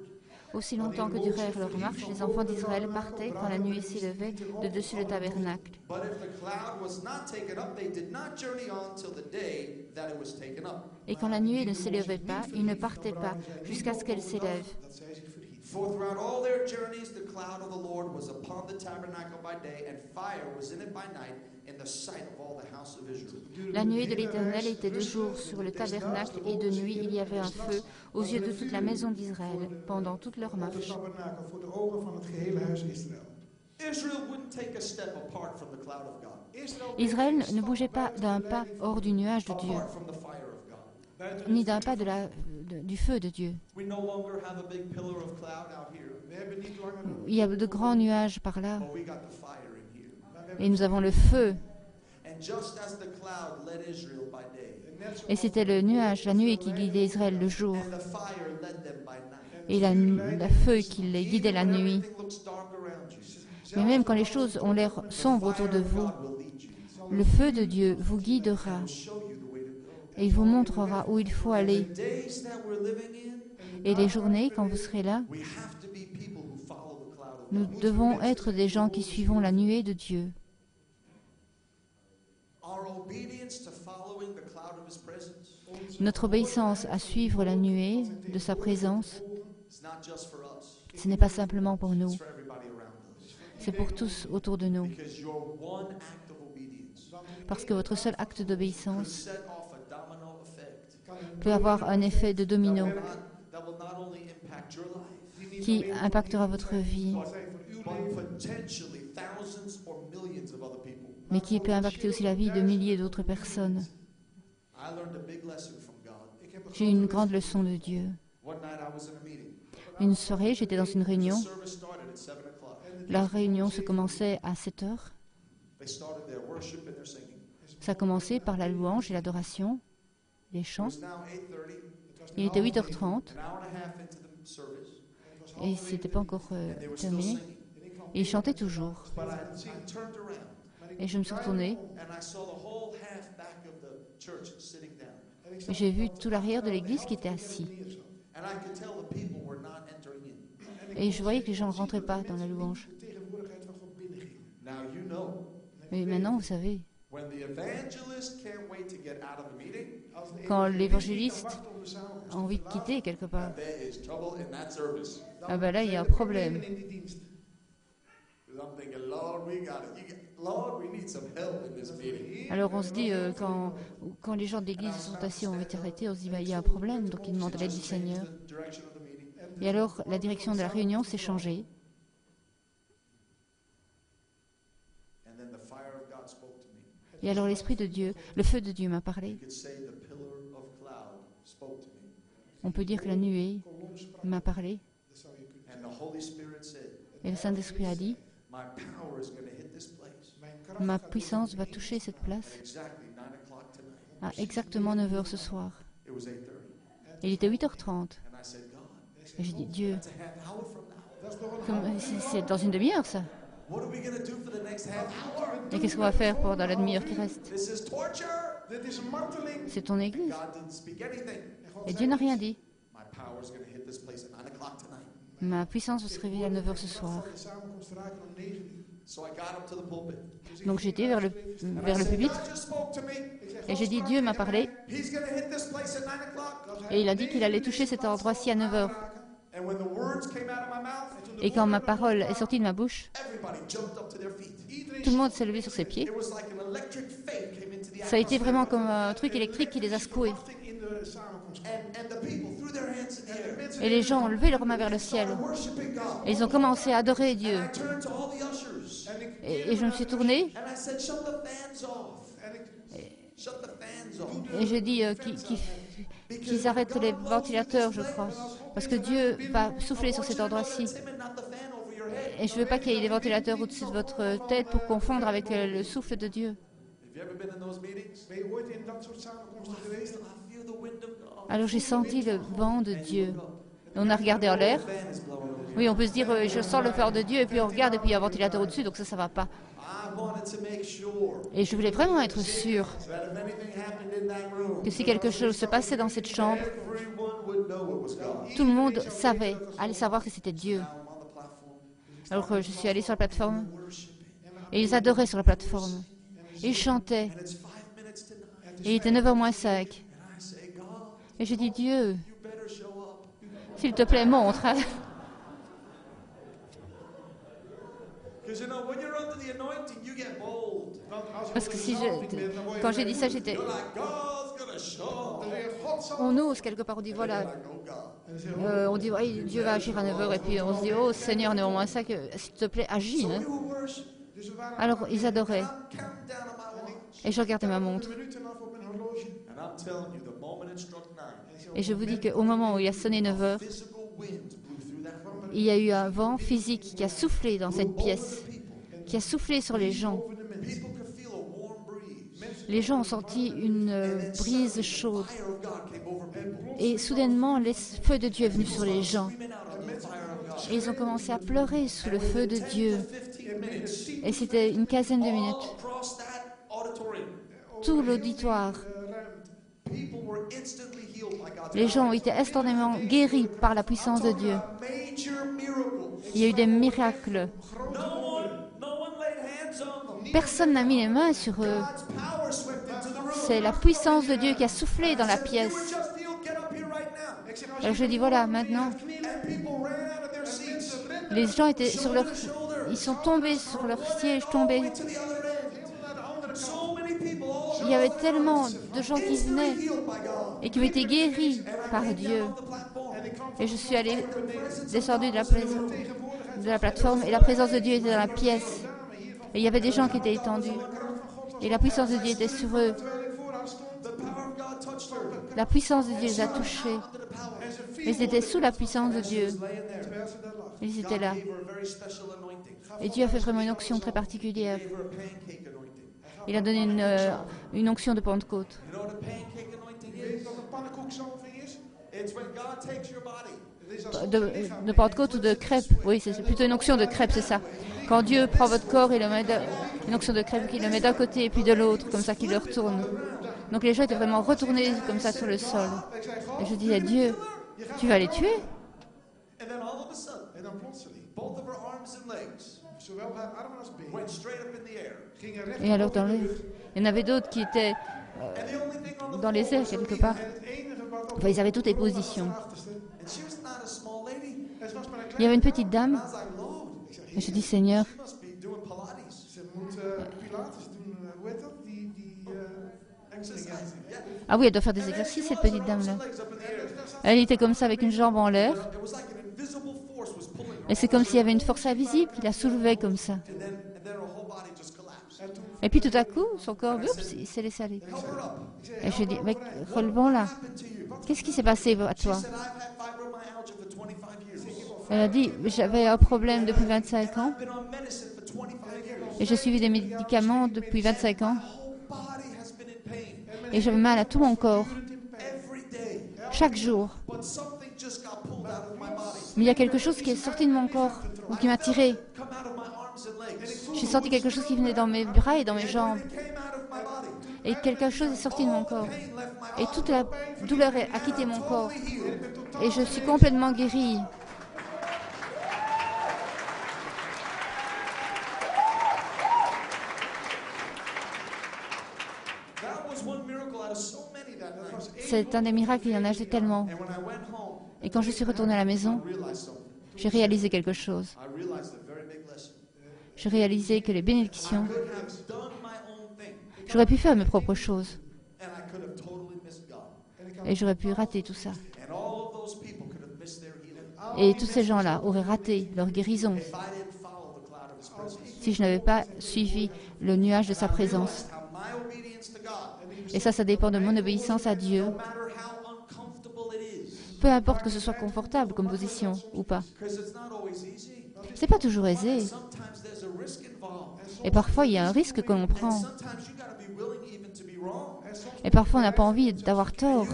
Aussi longtemps que durèrent leurs marches, les enfants d'Israël partaient quand la nuée s'élevait de dessus le tabernacle. But if the cloud was not taken up, they did not journey on till the day that it was taken up. Et quand la nuée ne s'élevait pas, ils ne partaient pas jusqu'à ce qu'elle s'élève. dat zij zich verhief. For throughout all their journeys, the cloud of the Lord was upon the tabernacle by day, and fire was in it by night, in the sight of all the house of Israel. La nuée de l'Éternel était de jour sur le tabernacle et de nuit il y avait un feu aux yeux de toute la maison d'Israël pendant toute leur Op de marche. tabernakel voor de ogen van het gehele huis Israël. Israel wouldn't take a step apart from the cloud of God, Israël ne bougeait pas d'un pas hors du nuage de Dieu, apart from the fire of God. Buiten ni d'un pas du feu de Dieu. We no longer have a big pillar of cloud out here, we hebben niet langer Il y a de grands nuages par là but we got the fire in here. maar we hebben et nous avons le feu. And just as the cloud led Israel by day, net zo Et c'était le nuage, la nuée qui guidait Israël le jour and the fire led them by night. et la feu qui les guidait la Even when nuit. everything looks dark around you, Mais même quand les choses ont l'air sombres autour de vous, God will lead you. le feu de Dieu vous guidera He'll show you the way to go. et il vous montrera où il faut aller. The days that we're living in, Et les journées, quand vous serez là, we have to be people who follow the cloud of nous God. devons être des gens qui suivons la nuée de Dieu. Our obedience to following the cloud of His presence Notre obéissance à suivre la nuée de sa présence, is not just for us, ce n'est pas simplement pour nous, it's for everybody around us. c'est pour tous autour de nous. Because your one act of obedience Parce que votre seul acte could d'obéissance set off a domino effect peut avoir un effet de domino that will not only impact your life, qui impactera votre vie, but potentially thousands or millions of other people. mais qui peut impacter aussi la vie de milliers d'autres personnes. I learned a big lesson from God. J'ai eu une grande leçon de Dieu. One night I was in a meeting. Une soirée, j'étais dans une réunion. The service started at 7 o'clock. La réunion se commençait à 7 heures. They started their worship and their singing. Ça a commencé par la louange et l'adoration, les It chants. was now 8:30, Il était 8h30 an hour and a half into the service, et c'était pas encore and they were still terminé. singing. Et ils chantaient toujours. But I turned around Et je me suis retournée and I saw the whole half back of the church sitting down. et j'ai vu tout l'arrière de l'église qui était assis. And I could tell the people were not entering in. Et je voyais que les gens ne rentraient pas dans la louange. de tegenwoordigheid van God binnenging. Now you know, Mais maintenant, vous savez, When the evangelist can't wait to get out of the meeting, Quand l'évangéliste a envie de quitter quelque part, there is trouble in that service. ah ben là, il y a un problème. in die dienst. I'm thinking, Lord, we got it. Lord, we need some help in this meeting. Alors on se dit, quand les gens de l'église sont assis, ont été arrêtés, on se dit, bah, il y a un problème, donc ils demandent l'aide du Seigneur. The direction of the meeting. Et alors la direction de la réunion s'est changée. And then the fire of God spoke to me. Et alors l'Esprit de Dieu, le feu de Dieu m'a parlé. You could say the pillar of cloud spoke to me. On peut dire que la nuée m'a parlé. Dat zou je kunnen And the Holy Spirit said, Et le Saint-Esprit a dit, my power is going to hit this place. Mijn kracht ma gaat puissance va toucher cette place Exactly 9 o'clock tonight. à exactement 9 heures ce soir. It was 8:30. Et il était 8h30. And I said, God, Et j'ai dit, Dieu, it's a half hour from now. Dat is nog een c'est dans une demi-heure ça. What are we going to do for the next half hour? Et qu'est-ce qu'on va faire pendant la demi-heure qui reste? This is torture. Dit is een marteling. C'est ton église. God didn't speak anything. Et Dieu n'a rien dit. My power is going to hit this place at 9 o'clock tonight. Ma puissance va se révéler à 9 heures ce soir. De samenkomst raken om 9 uur. So I got up to the pulpit. Donc j'étais vers le And I said, pupitre God just spoke to me. et j'ai dit, Dieu m'a parlé. He's going to hit this place at 9 o'clock. Et il a dit qu'il allait toucher cet endroit-ci à 9 heures. And when the words came out of my mouth, Et quand ma parole est sortie de ma bouche, everybody jumped up to their feet. tout le monde s'est levé sur ses pieds. It was like an electric fade came into the Ça a été atmosphere. vraiment comme un truc électrique qui les a secoués. In de samenkomst. And the people threw their hands in the air. Et les gens ont levé leurs mains vers le ciel. Worshiping God. Et ils ont commencé à adorer Dieu. I turned to all the ushers. Et je me suis tournée And I said, shut the fans off. Shut the fans off. et je dis qu'ils arrêtent les ventilateurs, je crois. Parce que Dieu va souffler sur cet endroit-ci. It's him and not the fan over your head. Et je ne veux pas qu'il y ait des ventilateurs au-dessus de votre tête pour confondre avec le souffle de Dieu. Have you ever been in those meetings? Ben je ooit in dat soort samenkomsten geweest? I feel the wind of God. Alors j'ai senti le vent de Dieu. On a regardé en l'air. The fan is blowing over. Oui, on peut se dire, je sens le feu de Dieu, et puis on regarde, et puis il y a un ventilateur au-dessus, donc ça va pas. I wanted to make sure Et je voulais vraiment être sûre that if anything happened in that room, que si quelque chose se passait dans cette chambre, everyone would know it was God. tout le monde allait savoir que c'était Dieu. I'm on the platform. Alors que je suis allée sur la plateforme, Worshiping. et ils adoraient sur la plateforme. Ils chantaient, And it's 5 minutes to 9. et il était 9h moins 5. And I say, God, Et je dis, Dieu, you better show up. s'il te plaît, montre. Hein. Because you know, when you're under the anointing, you get bold. Want als je Parce que si onder de zalving bent, dan word je quand j'ai dit ça, j'étais... You're like, God's going to show Dan up. zeg je, God zal. On ose quelque part, on dit, You're voilà, like, oh God. En dan zeg je, on dit, ouais, Dieu va agir à 9h, et puis on se dit, oh Seigneur, 9h moins 5, s'il te plaît, agis. So Hein. we will worship. dus we waren Alors, ils adoraient, I'm counting down on my watch. et je regardais ma de montre. minuten af op mijn horloge. And I'm telling you, the moment it struck 9, En ik zeg, Et je vous dis qu'au moment où il a sonné 9h, physical wind blew through that room. il y a eu un vent physique qui a soufflé dans cette pièce, qui a soufflé sur les gens. over de mensen. People could feel a warm breeze. Les gens ont senti une brise chaude. Fire of God came over people. Et soudainement, le feu de Dieu est venu sur les gens. Screaming out on the fire of God. Et ils ont commencé à pleurer sous le feu de Dieu. 15 minutes. Et c'était une quinzaine de minutes. All across that auditorium, Tout l'auditoire, people were instantly healed by God's les gens ont été instantanément guéris par la puissance de Dieu. major miracles. Il y a eu des miracles. No one laid hands on them. Personne n'a mis les mains sur eux. God's power swept into the room. C'est la puissance de Dieu qui a soufflé dans la You were pièce. just healed. Get up here right now. Ik zeg, als Alors je dis, voilà, maintenant, And people ran out of their seats. les gens étaient sur leur... Ils sont tombés sur leur siège, tombés. To the other end. So many people all Il y avait tellement de gens qui venaient healed by God. et qui ont été guéris par Dieu. The platform. Et je suis allée, descendue de la plateforme, et la présence de Dieu était dans la pièce. Et il y avait des gens qui étaient étendus. Et la puissance de Dieu était sur eux. The power of God touched her. La puissance de Dieu les a touchés. Ils étaient sous la puissance de Dieu. Laying there. Ils étaient là. Gave her a very special anointing. Et Dieu a fait vraiment une onction très particulière. Gave her a pancake anointing. Il a donné une onction de Pentecôte. You know what a pancake anointing Weet is? je wat een pannenkoekzalving is? It's when God takes your body. Het is als De Pentecôte ou de crêpe. Oui, c'est plutôt une onction de crêpe, c'est ça. Quand Dieu prend votre corps et le met une onction de crêpe, qu'il le met d'un côté et puis de l'autre, comme ça qu'il le retourne. Donc les gens étaient vraiment retournés comme ça sur le sol. Et je dis à Dieu, tu vas les tuer? And then all of a sudden, En dan plotseling, both of her arms and Et alors dans l'air. Il y en avait d'autres qui étaient dans les airs quelque part. Enfin, ils avaient toutes les positions. Il y avait une petite dame. Et je dis, Seigneur, ah oui, elle doit faire des exercices, cette petite dame-là. Elle était comme ça avec une jambe en l'air. Et c'est comme s'il y avait une force invisible qui la soulevait comme ça. Et puis tout à coup, son corps, oups, il s'est laissé aller. Et je dis, mais relevons-la. Qu'est-ce qui s'est passé à toi? Elle a dit, j'avais un problème depuis 25 ans. Et j'ai suivi des médicaments depuis 25 ans. Et j'avais mal à tout mon corps. Chaque jour. Mais il y a quelque chose qui est sorti de mon corps, ou qui m'a tiré. J'ai senti quelque chose qui venait dans mes bras et dans mes jambes. Et quelque chose est sorti de mon corps. Et toute la douleur a quitté mon corps. Et je suis complètement guérie. C'est un des miracles, il y en a tellement. Et quand je suis retournée à la maison, j'ai réalisé quelque chose. J'ai réalisé que les bénédictions, j'aurais pu faire mes propres choses. Et j'aurais pu rater tout ça. Et tous ces gens-là auraient raté leur guérison si je n'avais pas suivi le nuage de sa présence. Et ça dépend de mon obéissance à Dieu. Peu importe que ce soit confortable comme position ou pas. C'est pas toujours aisé. Et parfois, il y a un risque que l'on prend. Et parfois, on n'a pas envie d'avoir tort.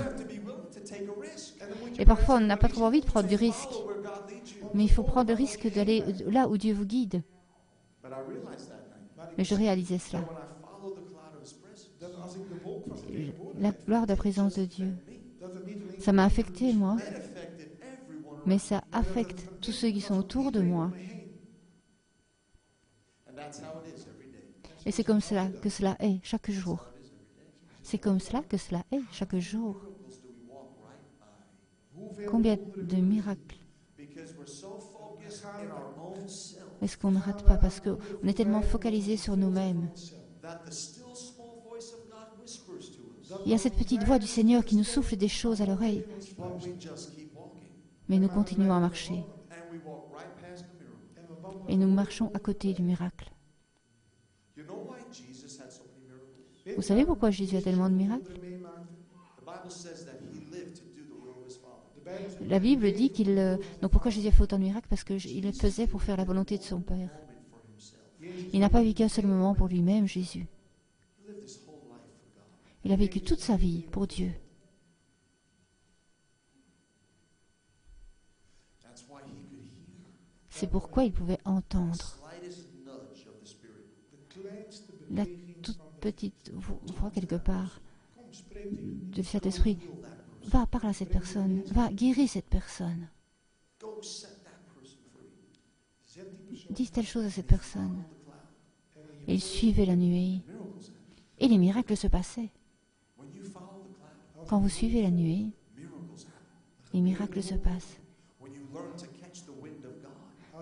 Et parfois, on n'a pas trop envie de prendre du risque. Mais il faut prendre le risque d'aller là où Dieu vous guide. Mais je réalisais cela. La gloire de la présence de Dieu. Ça m'a affecté, moi. Mais ça affecte tous ceux qui sont autour de moi. Et c'est comme cela que cela est chaque jour. C'est comme cela que cela est chaque jour. Combien de miracles est-ce qu'on ne rate pas parce qu'on est tellement focalisé sur nous-mêmes? Il y a cette petite voix du Seigneur qui nous souffle des choses à l'oreille. Mais nous continuons à marcher. Et nous marchons à côté du miracle. Vous savez pourquoi Jésus a tellement de miracles? La Bible dit qu'il... Donc pourquoi Jésus a fait autant de miracles? Parce qu'il le faisait pour faire la volonté de son Père. Il n'a pas vécu un seul moment pour lui-même, Jésus. Il a vécu toute sa vie pour Dieu. C'est pourquoi il pouvait entendre la toute petite voix quelque part de cet esprit. Va, parle à cette personne. Va, guéris cette personne. Dis telle chose à cette personne. Et il suivait la nuée. Et les miracles se passaient. Quand vous suivez la nuée, les miracles se passent.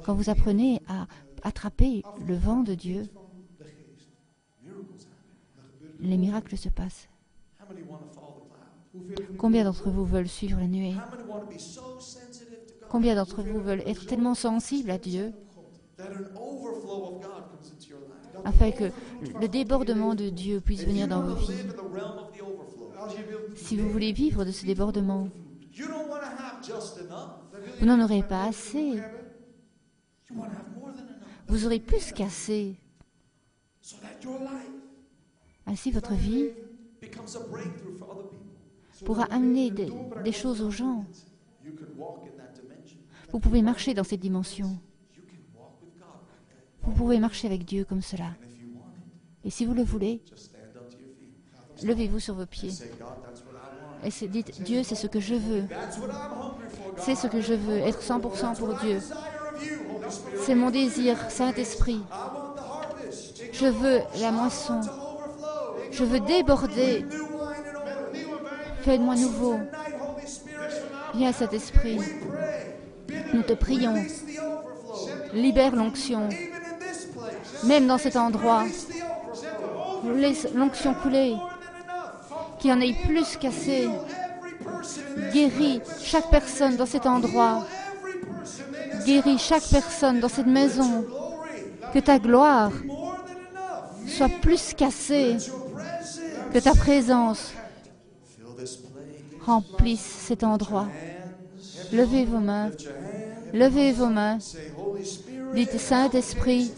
Quand vous apprenez à attraper le vent de Dieu, les miracles se passent. Combien d'entre vous veulent suivre la nuée? Combien d'entre vous veulent être tellement sensibles à Dieu afin que le débordement de Dieu puisse venir dans vos vies? Si vous voulez vivre de ce débordement, vous n'en aurez pas assez. Vous aurez plus qu'assez. Ainsi, votre vie pourra amener des choses aux gens. Vous pouvez marcher dans cette dimension. Vous pouvez marcher avec Dieu comme cela. Et si vous le voulez, levez-vous sur vos pieds. Et dites, Dieu, c'est ce que je veux. C'est ce que je veux, être 100% pour Dieu. C'est mon désir, Saint-Esprit. Je veux la moisson. Je veux déborder. Fais-moi nouveau. Viens, Saint-Esprit. Nous te prions. Libère l'onction. Même dans cet endroit. Laisse l'onction couler. Qu'il y en ait plus qu'assez. Guéris chaque personne dans cet endroit. Guéris chaque personne dans cette maison. Que ta gloire soit plus qu'assez. Que ta présence remplisse cet endroit. Levez vos mains. Levez vos mains. Dites Saint-Esprit,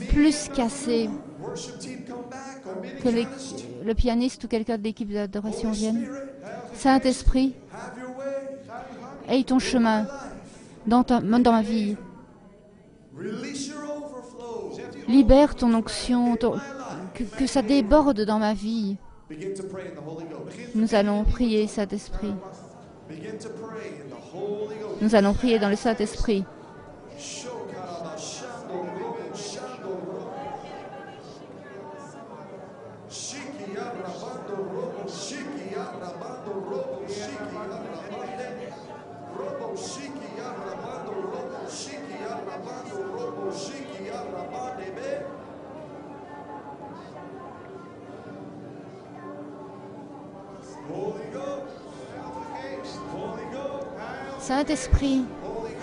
plus qu'assez. Que le pianiste ou quelqu'un de l'équipe d'adoration vienne. Saint-Esprit, aie ton chemin dans ma vie. Libère ton onction, que ça déborde dans ma vie. Nous allons prier, Saint-Esprit. Nous allons prier dans le Saint-Esprit. Saint-Esprit,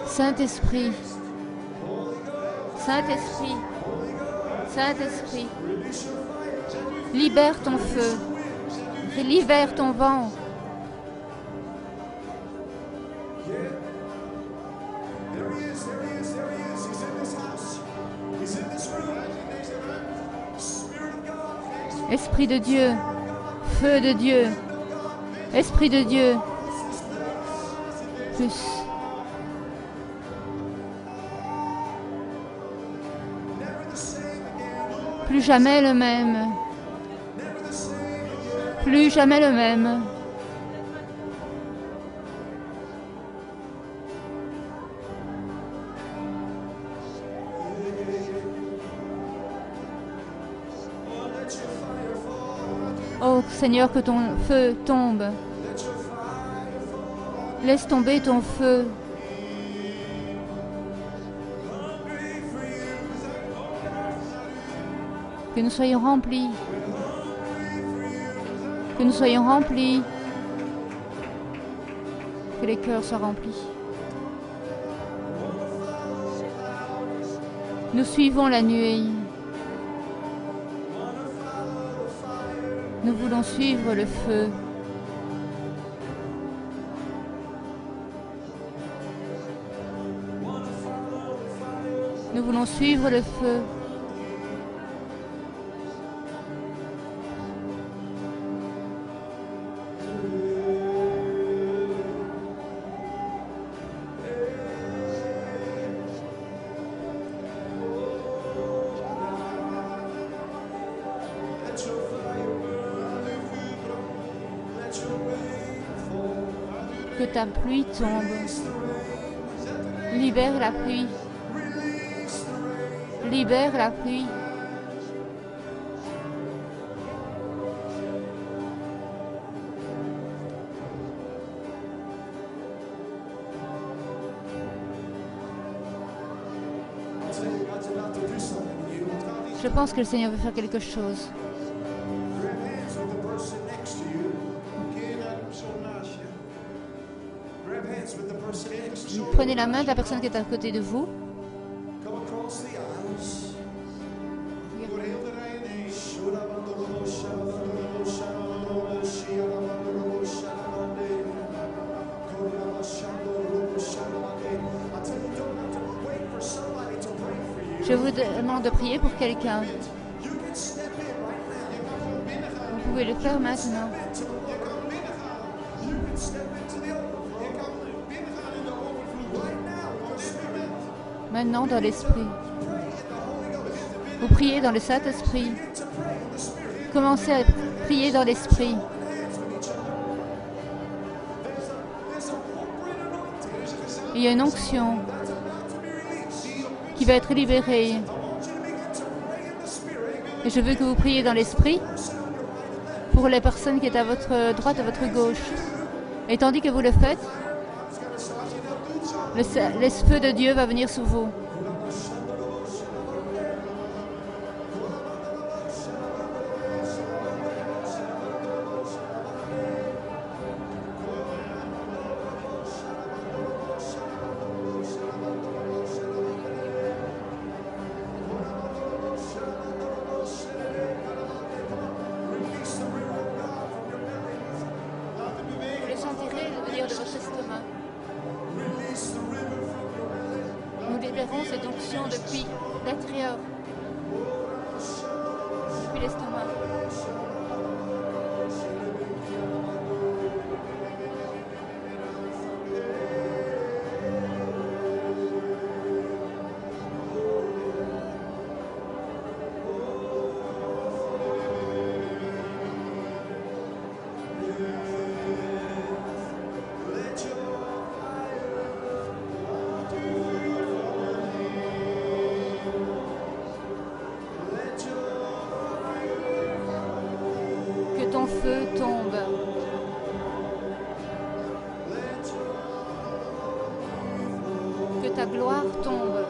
Saint-Esprit, Saint-Esprit, Saint-Esprit, libère ton feu, libère ton vent. Esprit de Dieu, feu de Dieu, Esprit de Dieu. Plus. Plus jamais le même. Plus jamais le même. Oh Seigneur, que ton feu tombe. Laisse tomber ton feu. Que nous soyons remplis. Que nous soyons remplis. Que les cœurs soient remplis. Nous suivons la nuée. Nous voulons suivre le feu. Nous voulons suivre le feu. Que ta pluie tombe. Libère la pluie. Libère la pluie. Je pense que le Seigneur veut faire quelque chose. Prenez la main de la personne qui est à côté de vous. Je vous demande de prier pour quelqu'un. Vous pouvez le faire maintenant. Maintenant dans l'esprit. Vous priez dans le Saint-Esprit. Commencez à prier dans l'esprit. Il y a une onction. qui va être libéré. Et je veux que vous priez dans l'esprit pour les personnes qui sont à votre droite et à votre gauche. Et tandis que vous le faites, l'Esprit de Dieu va venir sur vous. Vous le sentirez venir de votre estomac. Nous libérons cette onction depuis l'intérieur, depuis l'estomac. Que ton feu tombe. Que ta gloire tombe.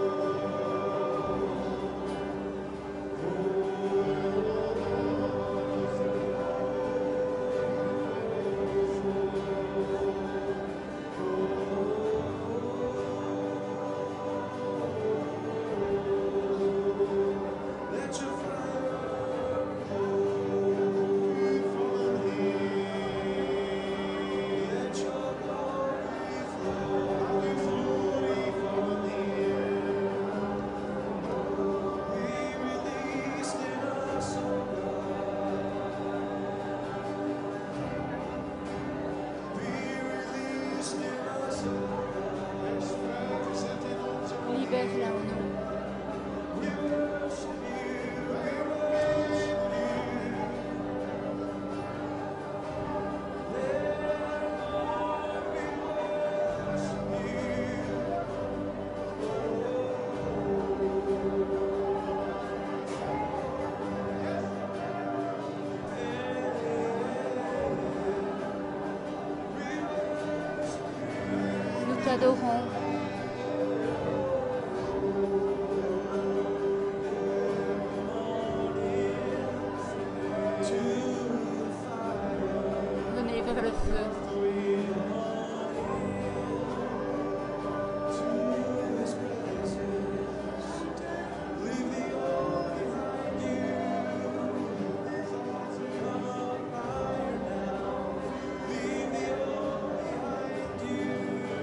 Libère-la en nous. Nous t'adorons. Venez vers le feu.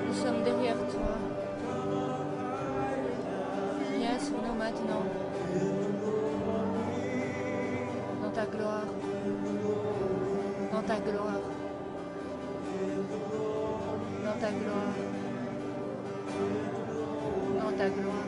Nous sommes derrière toi. Viens sur nous maintenant. Dans ta gloire. Dans ta gloire. Dans ta gloire. Dans ta gloire.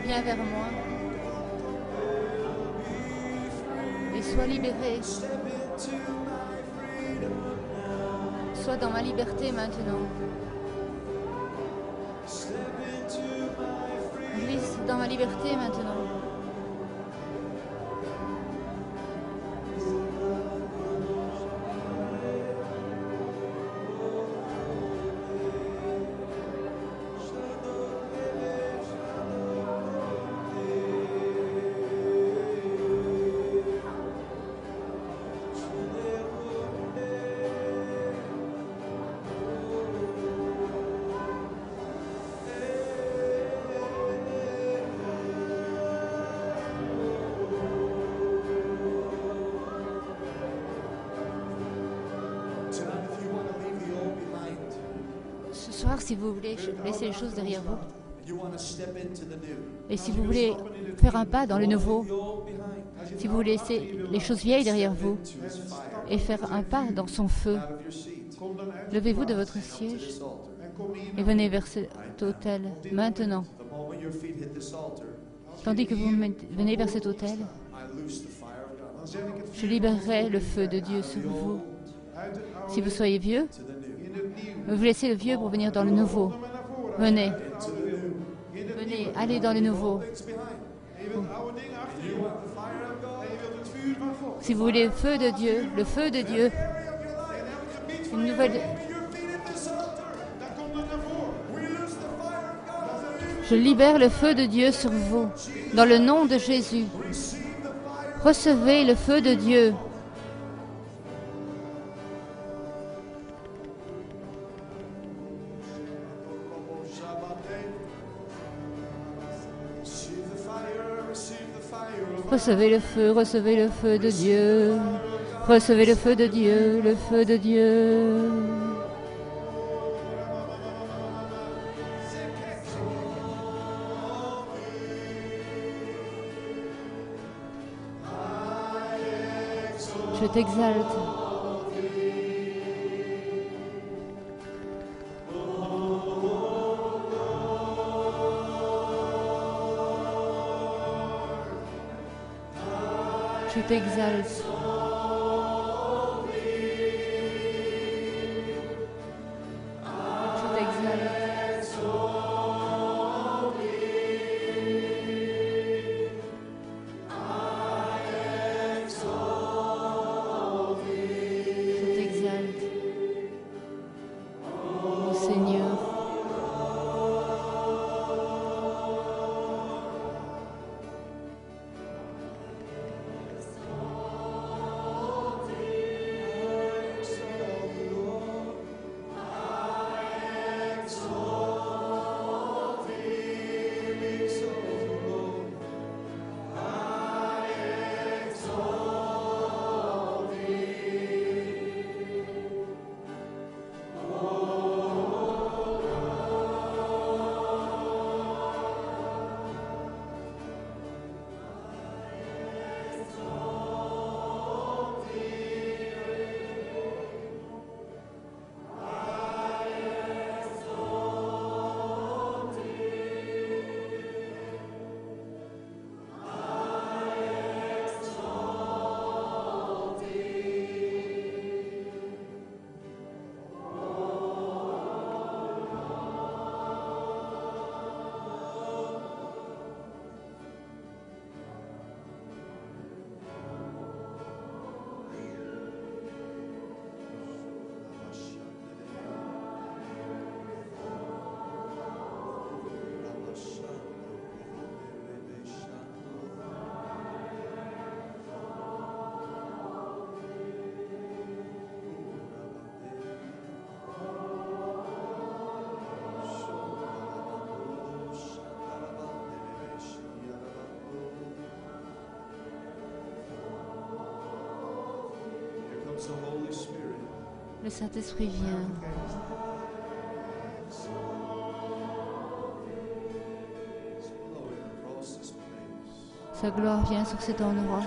Viens vers moi et sois libéré. Sois dans ma liberté maintenant. Glisse dans ma liberté maintenant. Alors si vous voulez laisser les choses derrière vous, you want to step into the new. et si vous voulez faire un pas dans le nouveau, si vous voulez laisser les choses vieilles derrière vous et faire un pas dans son feu, Out of your seat. levez-vous de votre siège This altar. et venez vers cet autel maintenant. The moment your feet hit this altar, Tandis que vous venez vers cet autel, I loose the fire of God Dan zend ik het je libérerai le feu de Dieu sur vous. uit het oude Si vous soyez vieux, to the new. in het nieuw. vous laissez le vieux pour venir dans le nouveau. Kom maar naar voren. Venez, Uit het oude wil. In het venez, nieuwe. allez dans le nouveau. Things behind. En je wilt oude dingen achter je. You want the fire of God. En je wilt het vuur van God. Si vous voulez le feu de Dieu, le feu de Dieu, In elk gebied van une je nouvelle... leven. Your feet hit this altar. Dan komt het naar voren. We lose the fire of God. Je libère le feu de Dieu sur vous. Dans le nom de Jésus, Receive the fire. recevez le feu de Dieu. Receive the fire. Receive the fire of Recevez le feu de Dieu. Recevez le feu de Dieu, le feu de Dieu. Je t'exalte. Je t'exalte. Je t'exalte. Je t'exalte. Oh Seigneur. Here comes the Holy Spirit. Le Saint-Esprit vient. It's blowing across this place. Sa gloire vient sur cet endroit.